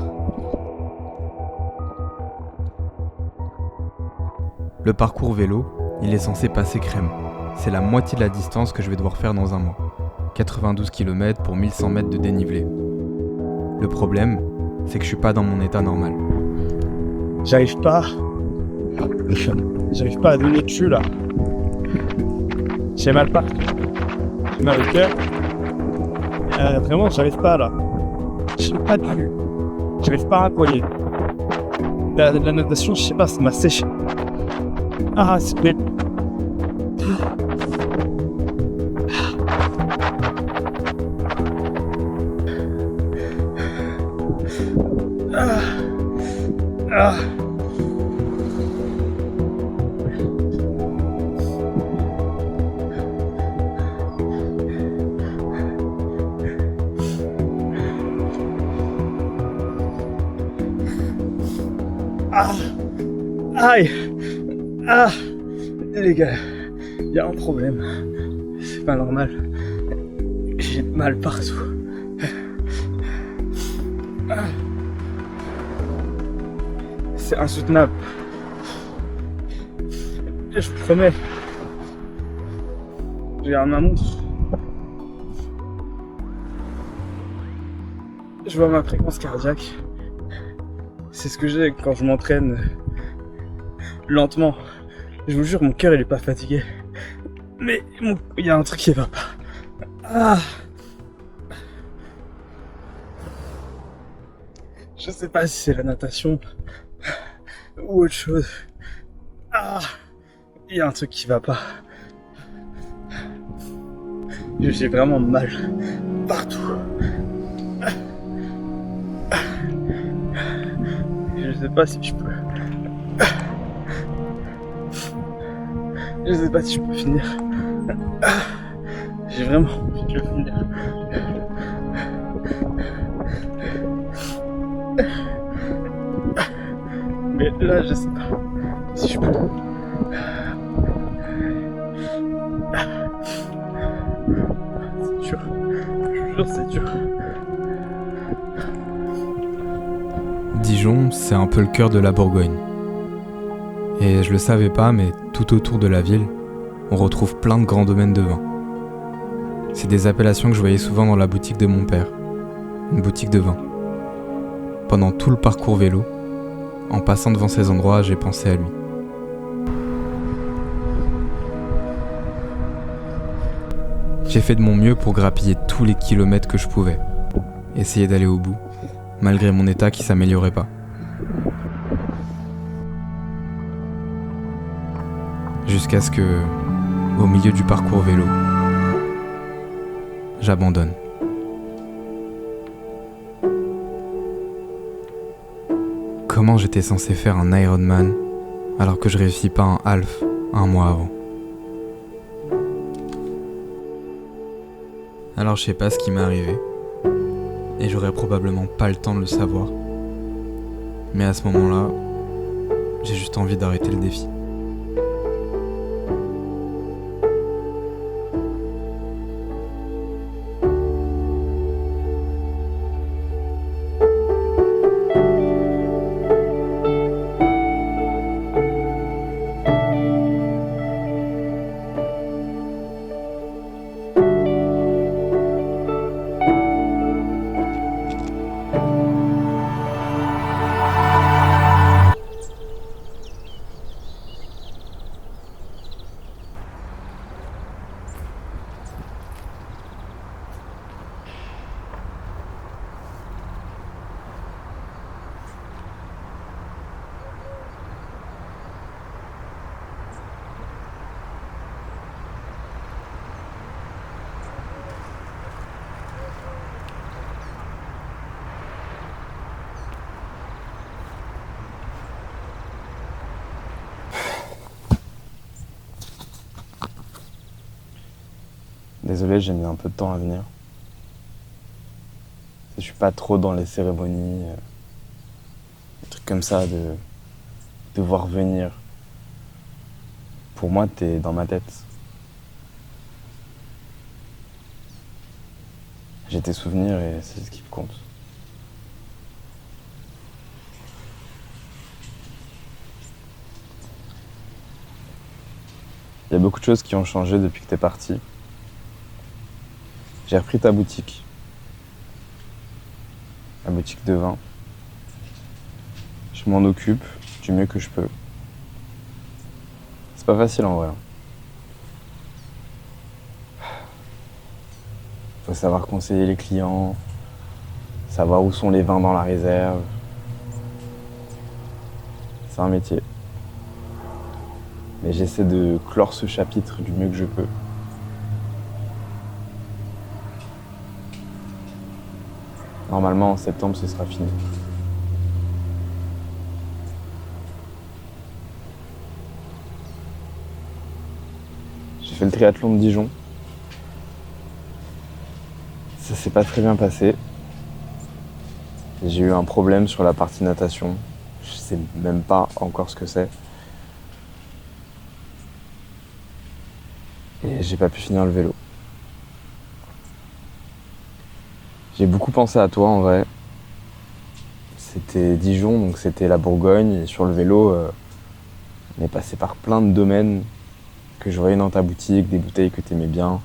S1: Le parcours vélo, il est censé passer crème. C'est la moitié de la distance que je vais devoir faire dans un mois. 92 km pour 1100 mètres de dénivelé. Le problème, c'est que je suis pas dans mon état normal.
S3: J'arrive pas à donner dessus là. J'ai mal partout. J'ai mal au cœur. Vraiment, j'arrive pas là. J'ai pas de vue. J'arrive pas à rapprocher. La natation, je sais pas, ça m'a séché. Ah, c'est bête. Aïe. Les gars, il y a un problème. C'est pas normal. J'ai mal partout. C'est insoutenable. Je vous promets. Je regarde ma montre. Je vois ma fréquence cardiaque. C'est ce que j'ai quand je m'entraîne lentement. Je vous jure, mon cœur il est pas fatigué. Mais il y a un truc qui va pas. Je sais pas si c'est la natation ou autre chose. Il y a un truc qui va pas. J'ai vraiment mal partout. Je sais pas si je peux. Je sais pas si je peux finir J'ai vraiment envie de le finir. Mais là, je sais pas si je peux. C'est dur. Je vous jure, c'est dur.
S1: Dijon, c'est un peu le cœur de la Bourgogne. Et je le savais pas, mais tout autour de la ville, on retrouve plein de grands domaines de vin. C'est des appellations que je voyais souvent dans la boutique de mon père, une boutique de vin. Pendant tout le parcours vélo, en passant devant ces endroits, j'ai pensé à lui. J'ai fait de mon mieux pour grappiller tous les kilomètres que je pouvais, essayer d'aller au bout, malgré mon état qui s'améliorait pas. Jusqu'à ce que, au milieu du parcours vélo, j'abandonne. Comment j'étais censé faire un Ironman alors que je réussis pas un half un mois avant? Alors je sais pas ce qui m'est arrivé, et j'aurais probablement pas le temps de le savoir. Mais à ce moment-là, j'ai juste envie d'arrêter le défi.
S6: Désolé, j'ai mis un peu de temps à venir. Je suis pas trop dans les cérémonies, des trucs comme ça, de devoir venir. Pour moi, t'es dans ma tête. J'ai tes souvenirs et c'est ce qui compte. Il y a beaucoup de choses qui ont changé depuis que t'es parti. J'ai repris ta boutique. La boutique de vin. Je m'en occupe du mieux que je peux. C'est pas facile en vrai. Faut savoir conseiller les clients, savoir où sont les vins dans la réserve. C'est un métier. Mais j'essaie de clore ce chapitre du mieux que je peux. Normalement, en septembre, ce sera fini. J'ai fait le triathlon de Dijon. Ça s'est pas très bien passé. J'ai eu un problème sur la partie natation. Je sais même pas encore ce que c'est. Et j'ai pas pu finir le vélo. J'ai beaucoup pensé à toi en vrai. C'était Dijon, donc c'était la Bourgogne. Et sur le vélo, on est passé par plein de domaines que je voyais dans ta boutique, des bouteilles que t'aimais bien.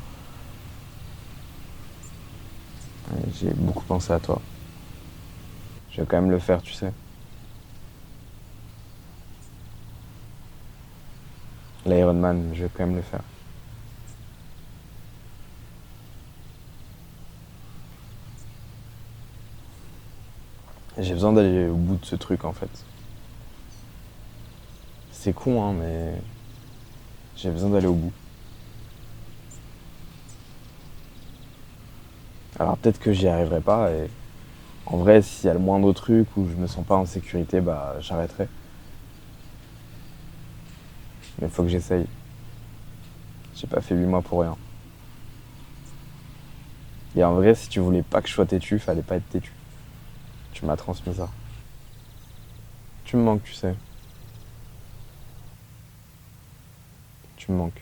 S6: Et j'ai beaucoup pensé à toi. Je vais quand même le faire, tu sais. L'Ironman, je vais quand même le faire. J'ai besoin d'aller au bout de ce truc en fait. C'est con hein, mais j'ai besoin d'aller au bout. Alors peut-être que j'y arriverai pas et en vrai s'il y a le moindre truc où je me sens pas en sécurité, bah j'arrêterai. Mais faut que j'essaye. J'ai pas fait 8 mois pour rien. Et en vrai, si tu voulais pas que je sois têtu, fallait pas être têtu. Tu m'as transmis ça. Tu me manques, tu sais. Tu me manques.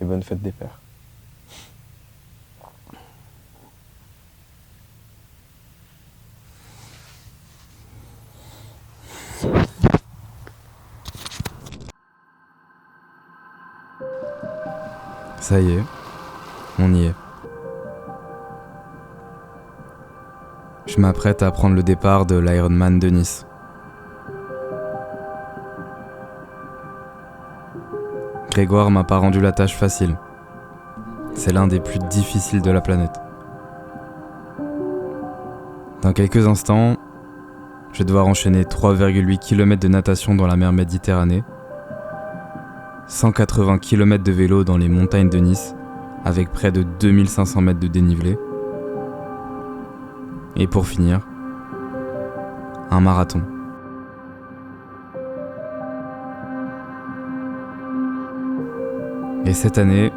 S6: Et bonne fête des pères.
S1: Ça y est, on y est. Je m'apprête à prendre le départ de l'Ironman de Nice. Grégoire m'a pas rendu la tâche facile. C'est l'un des plus difficiles de la planète. Dans quelques instants, je vais devoir enchaîner 3,8 km de natation dans la mer Méditerranée, 180 km de vélo dans les montagnes de Nice, avec près de 2500 mètres de dénivelé. Et pour finir, un marathon. Et cette année,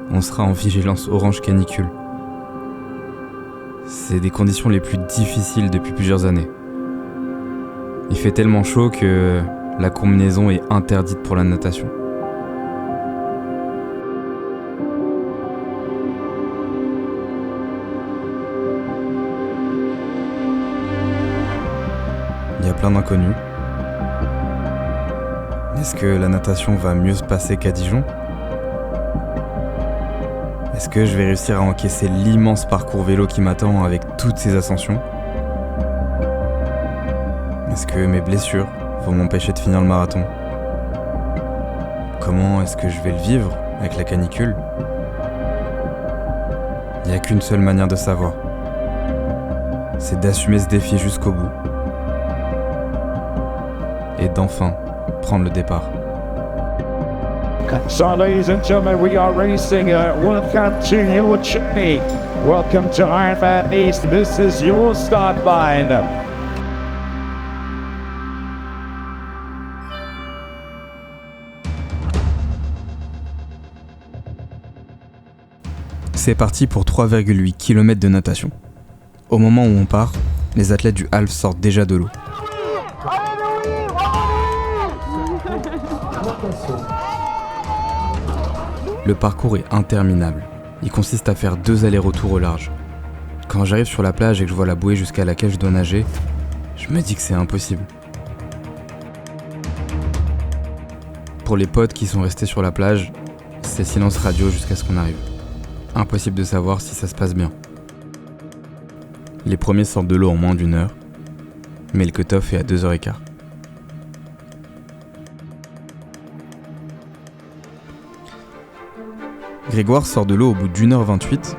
S1: on sera en vigilance orange canicule. C'est des conditions les plus difficiles depuis plusieurs années. Il fait tellement chaud que la combinaison est interdite pour la natation. Il y a plein d'inconnus. Est-ce que la natation va mieux se passer qu'à Dijon ? Est-ce que je vais réussir à encaisser l'immense parcours vélo qui m'attend avec toutes ces ascensions ? Est-ce que mes blessures vont m'empêcher de finir le marathon ? Comment est-ce que je vais le vivre avec la canicule ? Il n'y a qu'une seule manière de savoir. C'est d'assumer ce défi jusqu'au bout. Et d'enfin prendre le départ.
S14: So, ladies and gentlemen, we are racing. Welcome to your journey. Welcome to Ironman East. This is your start line.
S1: C'est parti pour 3,8 km de natation. Au moment où on part, les athlètes du half sortent déjà de l'eau. Le parcours est interminable. Il consiste à faire 2 allers-retours au large. Quand j'arrive sur la plage et que je vois la bouée jusqu'à laquelle je dois nager, je me dis que c'est impossible. Pour les potes qui sont restés sur la plage, c'est silence radio jusqu'à ce qu'on arrive. Impossible de savoir si ça se passe bien. Les premiers sortent de l'eau en moins d'1 heure, mais le cut-off est à 2h15. Grégoire sort de l'eau au bout d'1h28.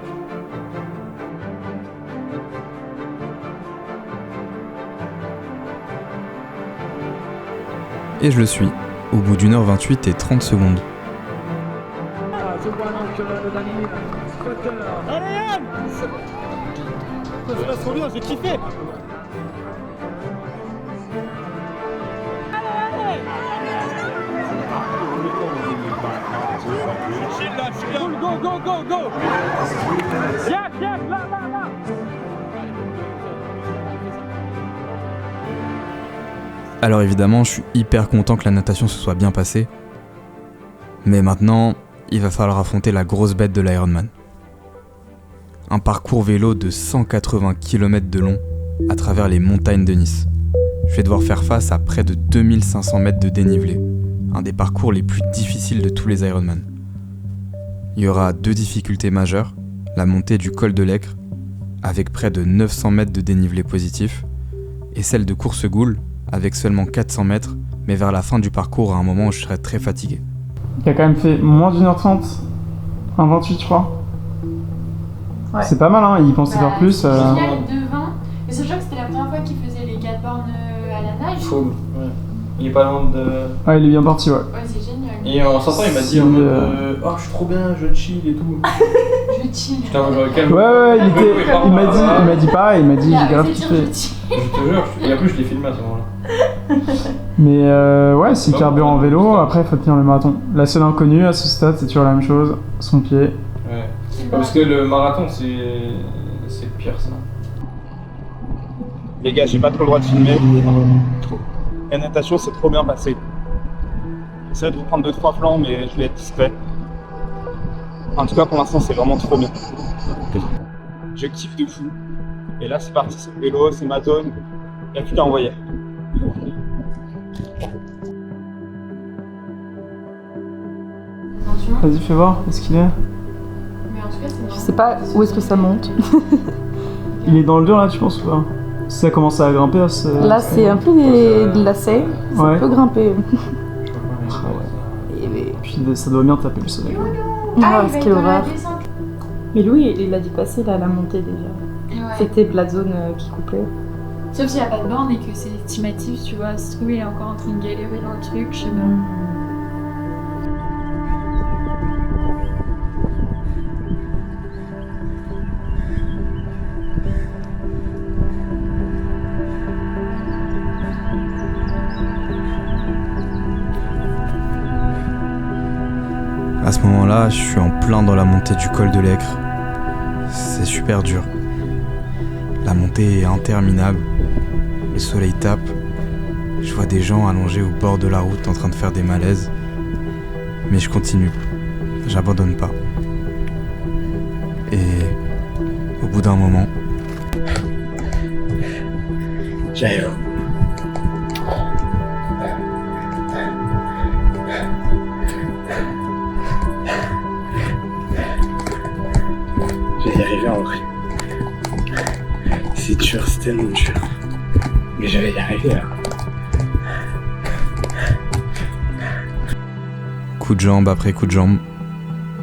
S1: Et je le suis, au bout d'1h28 et 30 secondes.
S14: Allez Yann, ça se passe trop bien, j'ai kiffé. Go, go, go, go. Yak, yak, là.
S1: Alors évidemment, je suis hyper content que la natation se soit bien passée. Mais maintenant, il va falloir affronter la grosse bête de l'Ironman. Un parcours vélo de 180 km de long à travers les montagnes de Nice. Je vais devoir faire face à près de 2500 mètres de dénivelé, un des parcours les plus difficiles de tous les Ironman. Il y aura 2 difficultés majeures, la montée du col de l'Aicre, avec près de 900 mètres de dénivelé positif, et celle de Coursegoule, avec seulement 400 mètres, mais vers la fin du parcours à un moment où je serai très fatigué.
S15: Il a quand même fait moins d'1h30, 1h28 je crois. Ouais. C'est pas mal, hein, il pensait faire plus.
S8: Il a devant, mais sachant que c'était la première fois qu'il faisait les 4 bornes à la nage.
S7: Cool, ouais. Il est pas loin de...
S15: Ah, il est bien parti, ouais.
S8: Ouais, c'est génial.
S16: Et en sortant, il m'a dit en mode oh, je suis trop bien, je chill et tout.
S8: Je chill.
S16: Putain, calme.
S15: Ouais, il m'a dit pareil, il m'a dit j'ai grave kiffé.
S16: Je te jure, et en plus je l'ai filmé à ce moment-là.
S15: Mais ouais, c'est carburant en vélo, après il faut tenir le marathon. La seule inconnue à ce stade, c'est toujours la même chose, son pied.
S16: Ouais. Parce que le marathon, c'est le pire, ça.
S3: Les gars, j'ai pas trop le droit de filmer. La natation, c'est trop bien passé. J'essaie de vous prendre 2-3 plans, mais je vais être discret. En tout cas, pour l'instant, c'est vraiment trop bien. Je kiffe de fou. Et là, c'est parti, c'est le vélo, c'est ma zone. Il n'y a plus qu'à envoyer.
S15: Vas-y, fais voir, est-ce qu'il est?
S5: Je sais pas où est-ce que ça monte.
S15: Il est dans le dur là, tu penses ou pas? Si ça commence à grimper,
S5: Là, c'est un peu des lacets, ça peut grimper.
S15: Et puis ça doit bien taper le soleil.
S5: Ah, ce quelle horreur. Mais lui, il a dû passer là, la montée déjà.
S8: Ouais.
S5: C'était la zone qui coupait.
S8: Sauf s'il n'y a pas de borne et que c'est estimatif, tu vois. Si il est encore en train de galérer dans le truc, je sais pas.
S1: À ce moment-là, je suis en plein dans la montée du col de l'Aicre. C'est super dur. La montée est interminable. Le soleil tape. Je vois des gens allongés au bord de la route en train de faire des malaises. Mais je continue. J'abandonne pas. Et au bout d'un moment...
S3: J'arrive. Je vais y arriver en vrai. C'est dur, c'est tellement dur. Mais je vais y arriver là.
S1: Coup de jambe après coup de jambe,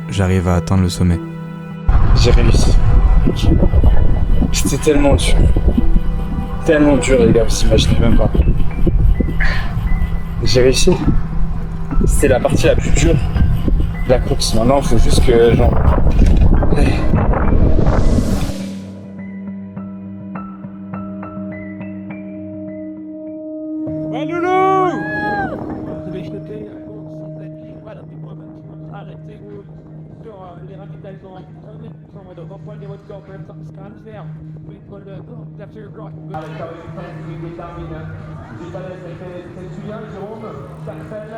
S1: j'arrive à atteindre le sommet.
S3: J'ai réussi. C'était tellement dur. Tellement dur les gars, vous imaginez même pas. J'ai réussi. C'était la partie la plus dure de la course. Maintenant, il faut juste que genre...
S14: Ouais, loulou!
S17: Arrêtez-vous sur les ravitaillements. Reprenez votre corps, même sans scan faire. Oui, pour le corps, tapez le corps. Allez, ça va être très vite, il termine. C'est pas c'est Julien, Jérôme, Sarcel,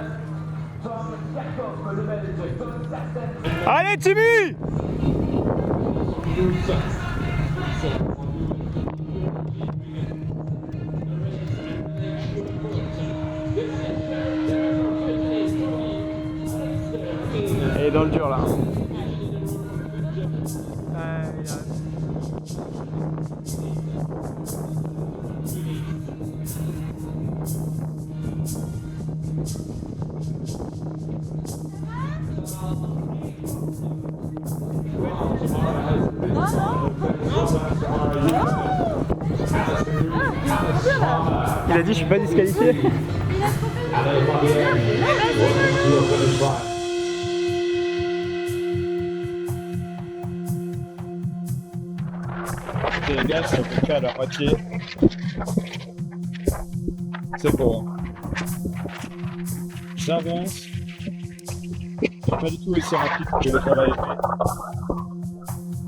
S17: Tom Kerkhoff, le Belge, Tom Sarcel.
S14: Allez, Timmy!
S15: Elle est dans le dur là.
S3: Il a dit je suis pas disqualifié. Ok les gars, c'est à peu près à la moitié. C'est bon. J'avance. Je suis pas du tout aussi rapide que le travail.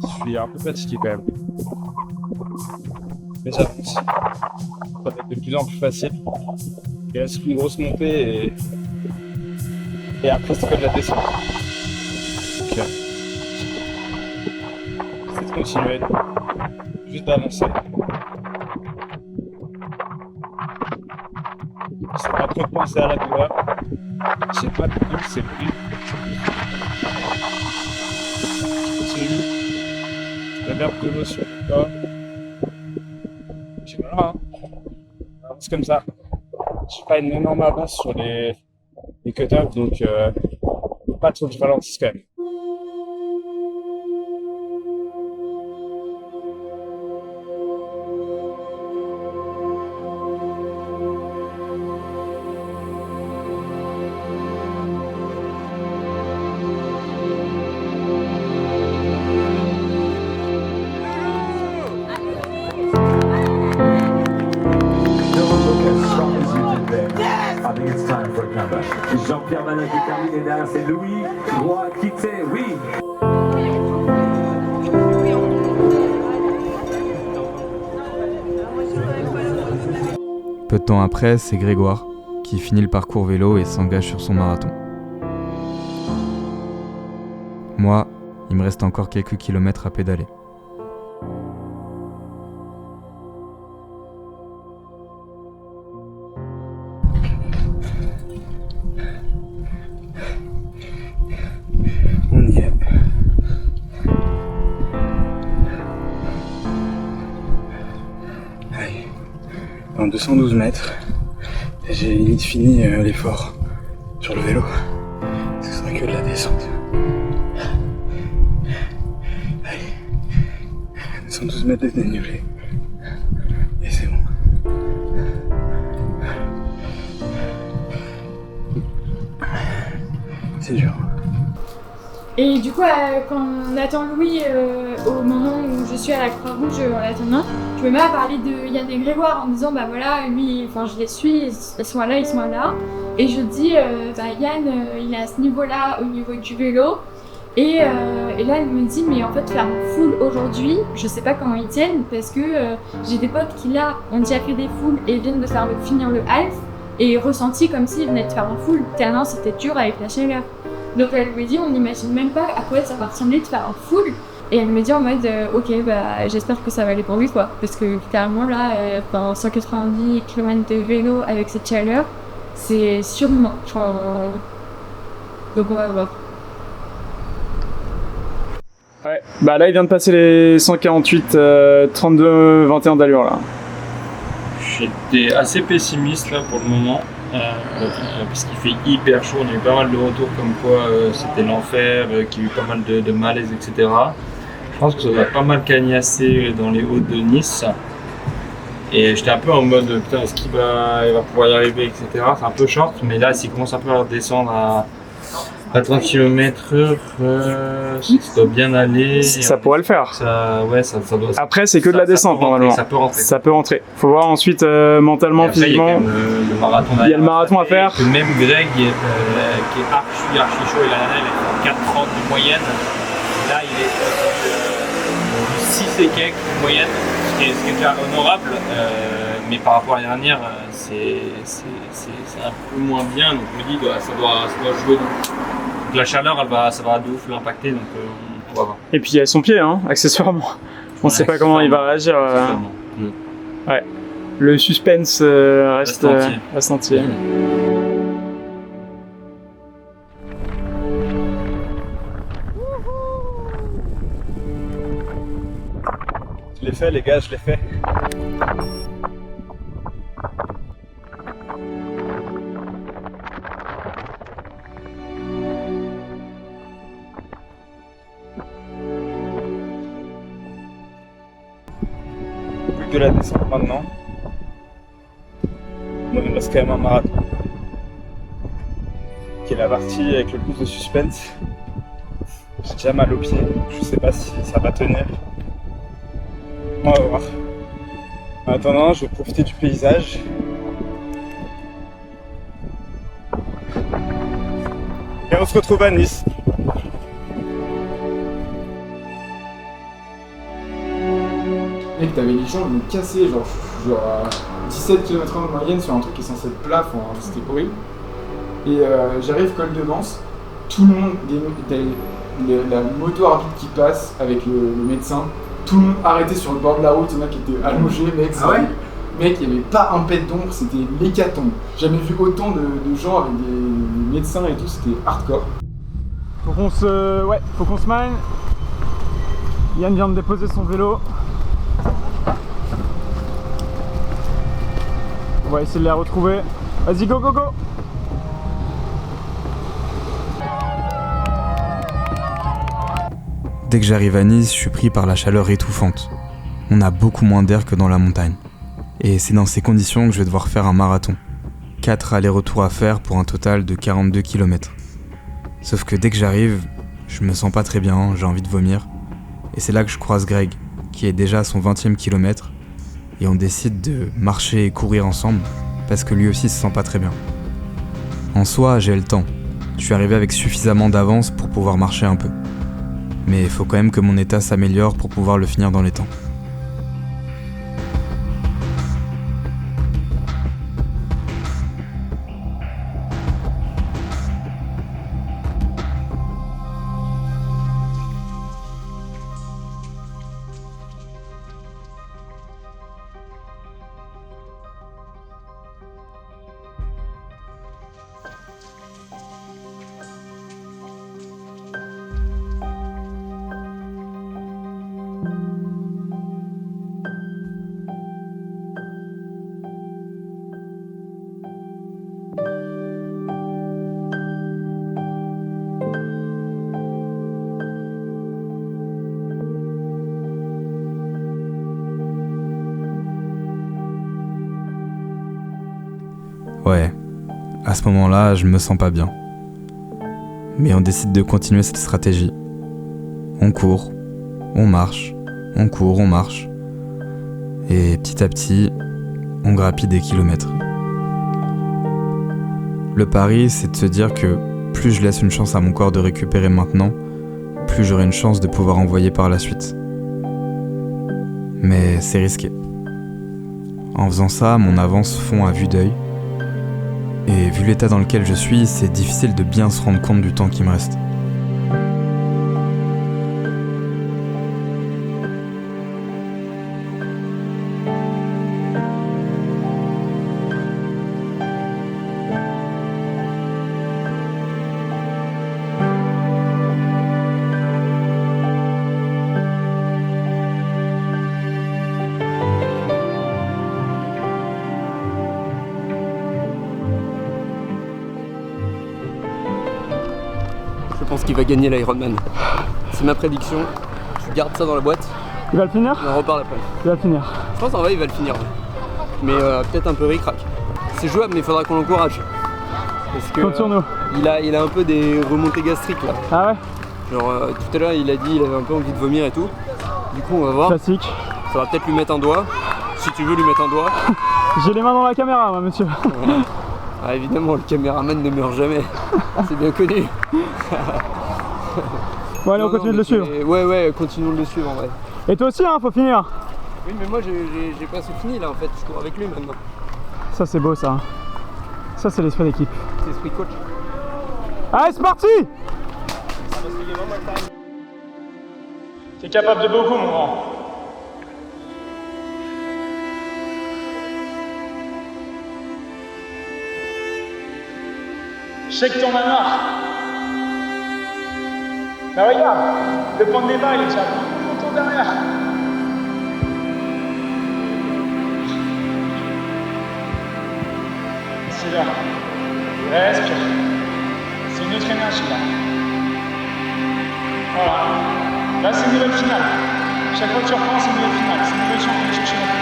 S3: Je suis un peu fatigué quand même. Mais j'avance. Ça va être de plus en plus facile. Il reste une grosse montée et après c'est que de la descente. Donc, c'est de continuer, juste d'avancer. C'est pas trop de penser à la douleur. J'ai pas de doute, c'est plus. Continue. La verbe de l'eau sur le corps. Puis voilà, hein. On avance comme ça. J'ai pas une énorme avance sur les cut-ups, donc pas trop de ralentisse quand même.
S14: I think it's time for a comeback. Jean-Pierre Manet qui termine et derrière c'est Louis Roy Quitté, oui.
S1: Peu de temps après, c'est Grégoire qui finit le parcours vélo et s'engage sur son marathon. Moi, il me reste encore quelques kilomètres à pédaler.
S3: On y est. Allez. Dans 212 mètres, j'ai limite fini l'effort sur le vélo. Ce serait que de la descente. Allez. 212 mètres de dénivelé. Et c'est bon. C'est dur.
S8: Et du coup, quand on attend Louis, au moment où je suis à la Croix-Rouge en l'attendant, je me mets à parler de Yann et Grégoire en disant bah voilà, lui, enfin je les suis, ils sont là. Et je dis bah Yann, il est à ce niveau-là, au niveau du vélo. Et là, elle me dit mais en fait faire un full aujourd'hui, je sais pas comment ils tiennent parce que j'ai des potes qui là ont déjà fait des fulls et viennent de finir le half et ressenti comme s'ils venaient de faire un full. Tellement c'était dur avec la chaleur. Donc elle me dit on n'imagine même pas à quoi ça va ressembler de faire un full. Et elle me dit en mode ok bah j'espère que ça va aller pour lui quoi. Parce que littéralement là, 190 km de vélo avec cette chaleur, c'est sûrement. Donc on va voir.
S15: Ouais, bah là il vient de passer les 148, 32, 21 d'allure là.
S16: J'étais assez pessimiste là pour le moment. Parce qu'il fait hyper chaud, on a eu pas mal de retours comme quoi c'était l'enfer, qu'il y a eu pas mal de malaise, etc. Je pense que ça va pas mal cagnasser dans les Hauts de Nice. Et j'étais un peu en mode putain, est-ce qu'il va pouvoir y arriver, etc. C'est un peu short, mais là s'il commence un peu à redescendre à 30 km/h, ça doit bien aller.
S15: Ça pourrait le faire.
S16: Ça doit.
S15: Après, c'est que de la descente normalement.
S16: Ça peut rentrer.
S15: Faut voir ensuite mentalement,
S16: après,
S15: physiquement.
S16: Il y a
S15: le marathon à faire.
S16: Que même Greg, qui est archi chaud, il a 4,30 de moyenne. Là, il est 6 et quelques de moyenne, ce qui est déjà honorable. Mais par rapport à l'année dernière, c'est un peu moins bien. Donc je me dis ça doit jouer. Donc la chaleur, ça va de ouf l'impacter. Donc on va voir.
S15: Et puis il y a son pied, accessoirement. On ne sait pas comment il va réagir. Ouais. Le suspense reste entier.
S3: Je l'ai fait les gars, je l'ai fait. Plus que la descente maintenant. Moi il me reste quand même un marathon. Qui est la partie avec le plus de suspense. J'ai déjà mal aux pieds, je sais pas si ça va tenir. On va voir. En attendant, je vais profiter du paysage. Et on se retrouve à Nice.
S4: Mec, t'avais les jambes cassées, genre à 17 km/h de moyenne sur un truc qui est censé être plat, c'était horrible. Et j'arrive col de Vence, tout le monde, la moto arbitre qui passe avec le médecin, tout le monde arrêté sur le bord de la route, il y en a qui étaient allongés, mec. Mec, il n'y avait pas un pet d'ombre, c'était l'hécatombe. J'ai jamais vu autant de gens avec des médecins et tout, c'était hardcore.
S15: Faut qu'on se mine. Yann vient de déposer son vélo. On va essayer de la retrouver. Vas-y, go, go, go!
S1: Dès que j'arrive à Nice, je suis pris par la chaleur étouffante. On a beaucoup moins d'air que dans la montagne. Et c'est dans ces conditions que je vais devoir faire un marathon. 4 allers-retours à faire pour un total de 42 km. Sauf que dès que j'arrive, je me sens pas très bien, j'ai envie de vomir. Et c'est là que je croise Greg, qui est déjà à son 20e kilomètre. Et on décide de marcher et courir ensemble, parce que lui aussi se sent pas très bien. En soi, j'ai le temps. Je suis arrivé avec suffisamment d'avance pour pouvoir marcher un peu. Mais il faut quand même que mon état s'améliore pour pouvoir le finir dans les temps. Ouais, à ce moment-là, je me sens pas bien. Mais on décide de continuer cette stratégie. On court, on marche, on court, on marche. Et petit à petit, on grappille des kilomètres. Le pari, c'est de se dire que plus je laisse une chance à mon corps de récupérer maintenant, plus j'aurai une chance de pouvoir envoyer par la suite. Mais c'est risqué. En faisant ça, mon avance fond à vue d'œil. Et vu l'état dans lequel je suis, c'est difficile de bien se rendre compte du temps qui me reste.
S7: Je pense qu'il va gagner l'Ironman. C'est ma prédiction. Je garde ça dans la boîte.
S15: Il va le finir?
S7: On en reparle après.
S15: Il va le finir.
S7: Je pense en vrai il va le finir. Mais peut-être un peu ric-rac. C'est jouable mais il faudra qu'on l'encourage. Parce que
S15: Compte sur nous.
S7: Il a un peu des remontées gastriques là.
S15: Ah ouais?
S7: Genre tout à l'heure il a dit il avait un peu envie de vomir et tout. Du coup on va voir.
S15: Classique.
S7: Ça va peut-être lui mettre un doigt. Si tu veux lui mettre un doigt.
S15: J'ai les mains dans la caméra moi monsieur.
S7: Ah, évidemment, le caméraman ne meurt jamais, c'est bien connu.
S15: Bon allez, on continue de le suivre.
S7: Ouais, continuons de le suivre en vrai.
S15: Et toi aussi, hein, faut finir.
S7: Oui, mais moi j'ai presque fini là en fait, je cours avec lui maintenant.
S15: Ça c'est beau ça. Ça c'est l'esprit d'équipe.
S7: C'est l'esprit coach.
S15: Allez, c'est parti. T'es capable de beaucoup mon grand. Check ton manoir. Bah regarde, le point de départ il est déjà longtemps derrière. C'est là. Respire. C'est une autre énergie là. Voilà. Là c'est une nouvelle finale. Chaque fois que tu reprends c'est une nouvelle finale. C'est une nouvelle chance de chercher la finale.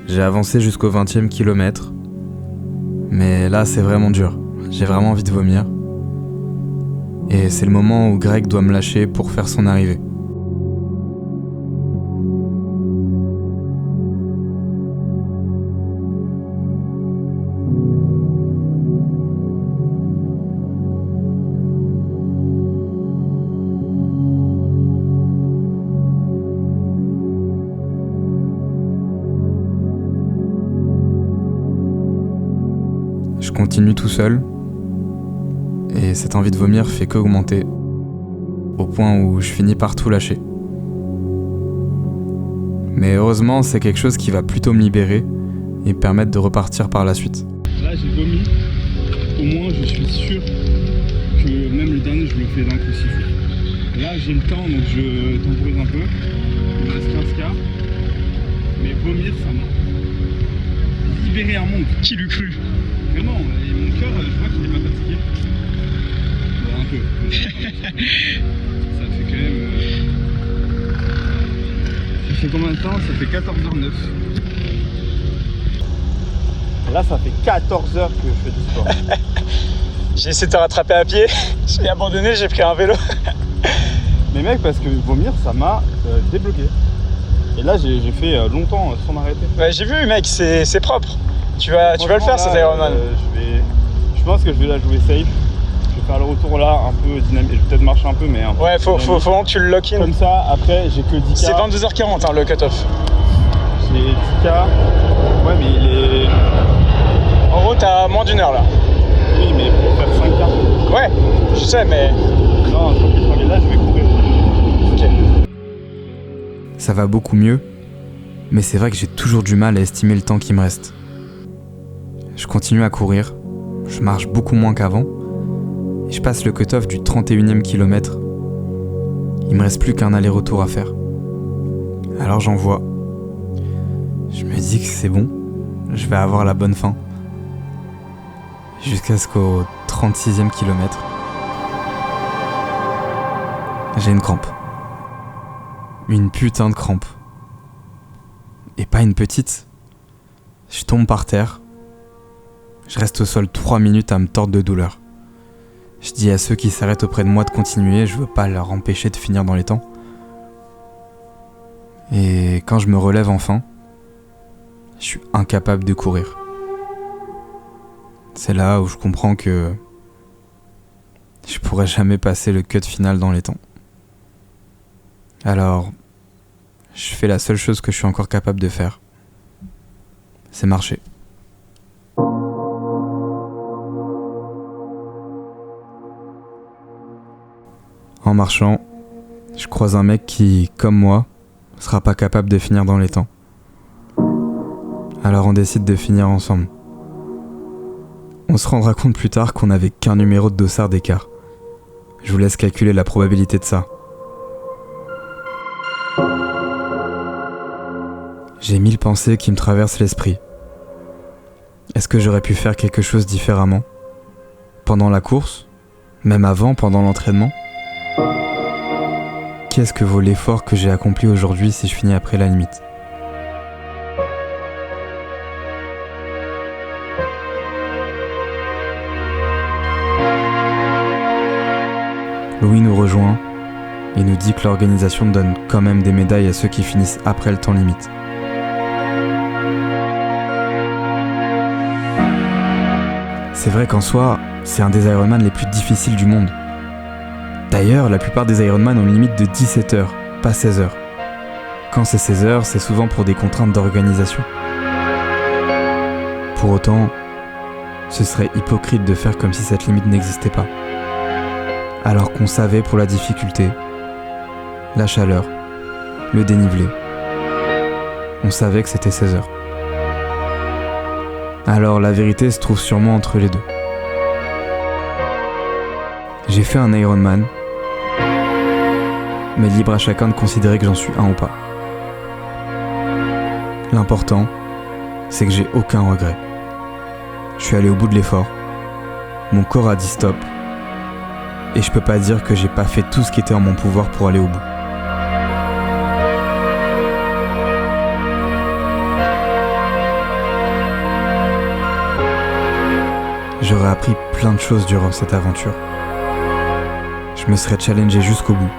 S1: J'ai avancé jusqu'au 20e kilomètre, mais là c'est vraiment dur, j'ai vraiment envie de vomir. Et c'est le moment où Greg doit me lâcher pour faire son arrivée. Je continue tout seul, et cette envie de vomir fait qu'augmenter, au point où je finis par tout lâcher. Mais heureusement, c'est quelque chose qui va plutôt me libérer et me permettre de repartir par la suite.
S3: Là, j'ai vomi. Au moins, je suis sûr que même le dernier, je le fais d'un coup s'il faut. Là, j'ai le temps, donc je temporise un peu. Il me reste 15 quarts. Mais vomir, ça m'a libéré un monde. Qui l'eût cru? Vraiment, et mon cœur, je vois qu'il n'est pas fatigué. Bon, un peu. Ça fait quand même... Ça fait combien de temps? Ça fait 14h09.
S6: Là, ça fait 14 heures que je fais du sport.
S15: J'ai essayé de te rattraper à pied, j'ai abandonné, j'ai pris un vélo.
S6: Mais mec, parce que vomir, ça m'a débloqué. Et là, j'ai fait longtemps sans m'arrêter.
S15: Ouais, j'ai vu, mec, c'est propre. Tu vas le faire, cet Ironman.
S6: Je pense que je vais la jouer safe. Je vais faire le retour là, un peu dynamique. Je vais peut-être marcher un peu, mais un peu.
S15: Ouais, faut vraiment que tu le lock in.
S6: Comme ça, après, j'ai que 10K.
S15: C'est 22h40 hein, le cut-off.
S6: J'ai 10K. Ouais, mais il est...
S15: En gros, t'as moins d'une heure là.
S6: Oui, mais pour faire 5K.
S15: Ouais, je sais, mais...
S6: Non, tranquille, là, je vais courir.
S15: Ok.
S1: Ça va beaucoup mieux, mais c'est vrai que j'ai toujours du mal à estimer le temps qui me reste. Je continue à courir, je marche beaucoup moins qu'avant, et je passe le cut-off du 31e kilomètre. Il me reste plus qu'un aller-retour à faire. Alors j'envoie. Je me dis que c'est bon, je vais avoir la bonne fin. Jusqu'à ce qu'au 36e kilomètre, j'ai une crampe. Une putain de crampe. Et pas une petite. Je tombe par terre. Je reste au sol 3 minutes à me tordre de douleur. Je dis à ceux qui s'arrêtent auprès de moi de continuer, je veux pas leur empêcher de finir dans les temps. Et quand je me relève enfin, je suis incapable de courir. C'est là où je comprends que je pourrais jamais passer le cut final dans les temps. Alors, je fais la seule chose que je suis encore capable de faire. C'est marcher. En marchant, je croise un mec qui, comme moi, sera pas capable de finir dans les temps. Alors on décide de finir ensemble. On se rendra compte plus tard qu'on n'avait qu'un numéro de dossard d'écart. Je vous laisse calculer la probabilité de ça. J'ai 1000 pensées qui me traversent l'esprit. Est-ce que j'aurais pu faire quelque chose différemment? Pendant la course? Même avant, pendant l'entraînement? Qu'est-ce que vaut l'effort que j'ai accompli aujourd'hui si je finis après la limite? Louis nous rejoint et nous dit que l'organisation donne quand même des médailles à ceux qui finissent après le temps limite. C'est vrai qu'en soi, c'est un des Ironman les plus difficiles du monde. D'ailleurs, la plupart des Ironman ont une limite de 17 heures, pas 16 heures. Quand c'est 16 heures, c'est souvent pour des contraintes d'organisation. Pour autant, ce serait hypocrite de faire comme si cette limite n'existait pas. Alors qu'on savait pour la difficulté, la chaleur, le dénivelé. On savait que c'était 16 heures. Alors la vérité se trouve sûrement entre les deux. J'ai fait un Ironman, mais libre à chacun de considérer que j'en suis un ou pas. L'important, c'est que j'ai aucun regret. Je suis allé au bout de l'effort, mon corps a dit stop, et je peux pas dire que j'ai pas fait tout ce qui était en mon pouvoir pour aller au bout. J'aurais appris plein de choses durant cette aventure. Je me serais challengé jusqu'au bout.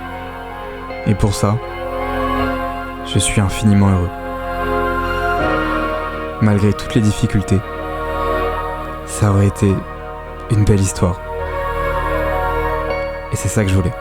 S1: Et pour ça, je suis infiniment heureux. Malgré toutes les difficultés, ça aurait été une belle histoire. Et c'est ça que je voulais.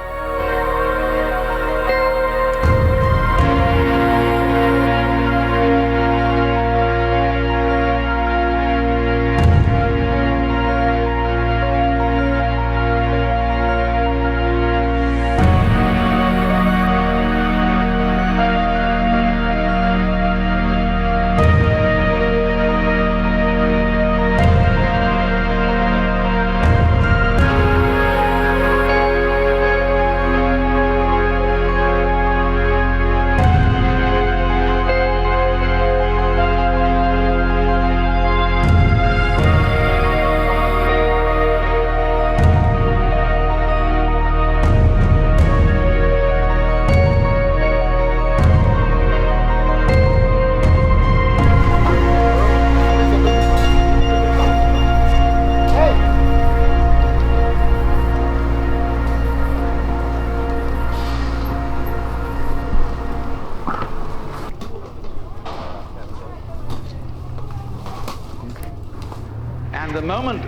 S18: the moment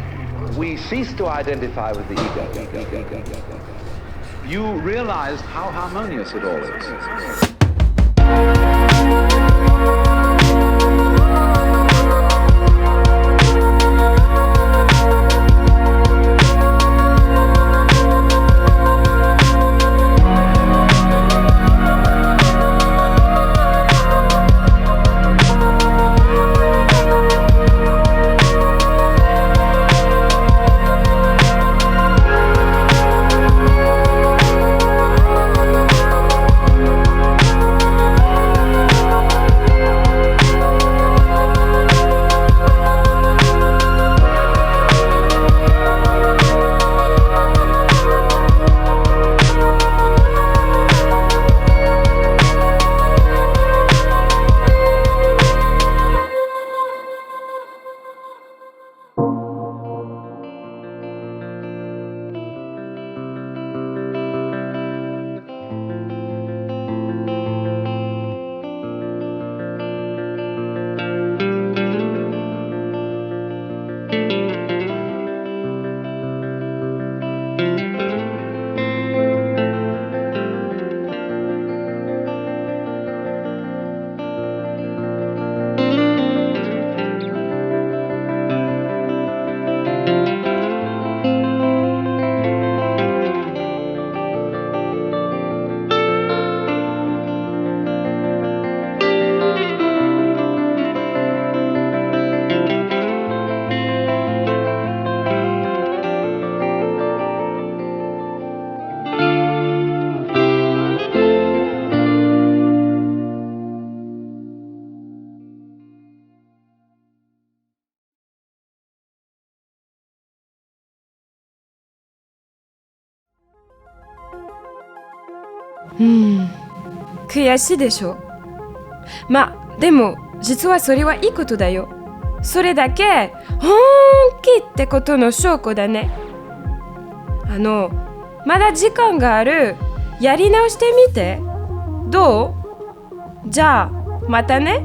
S18: we cease to identify with the ego, you realize how harmonious it all is.
S19: うん、悔しいでしょ。まあでも実はそれはいいことだよ。それだけ本気ってことの証拠だね。まだ時間がある。やり直してみて。どう？じゃあまたね。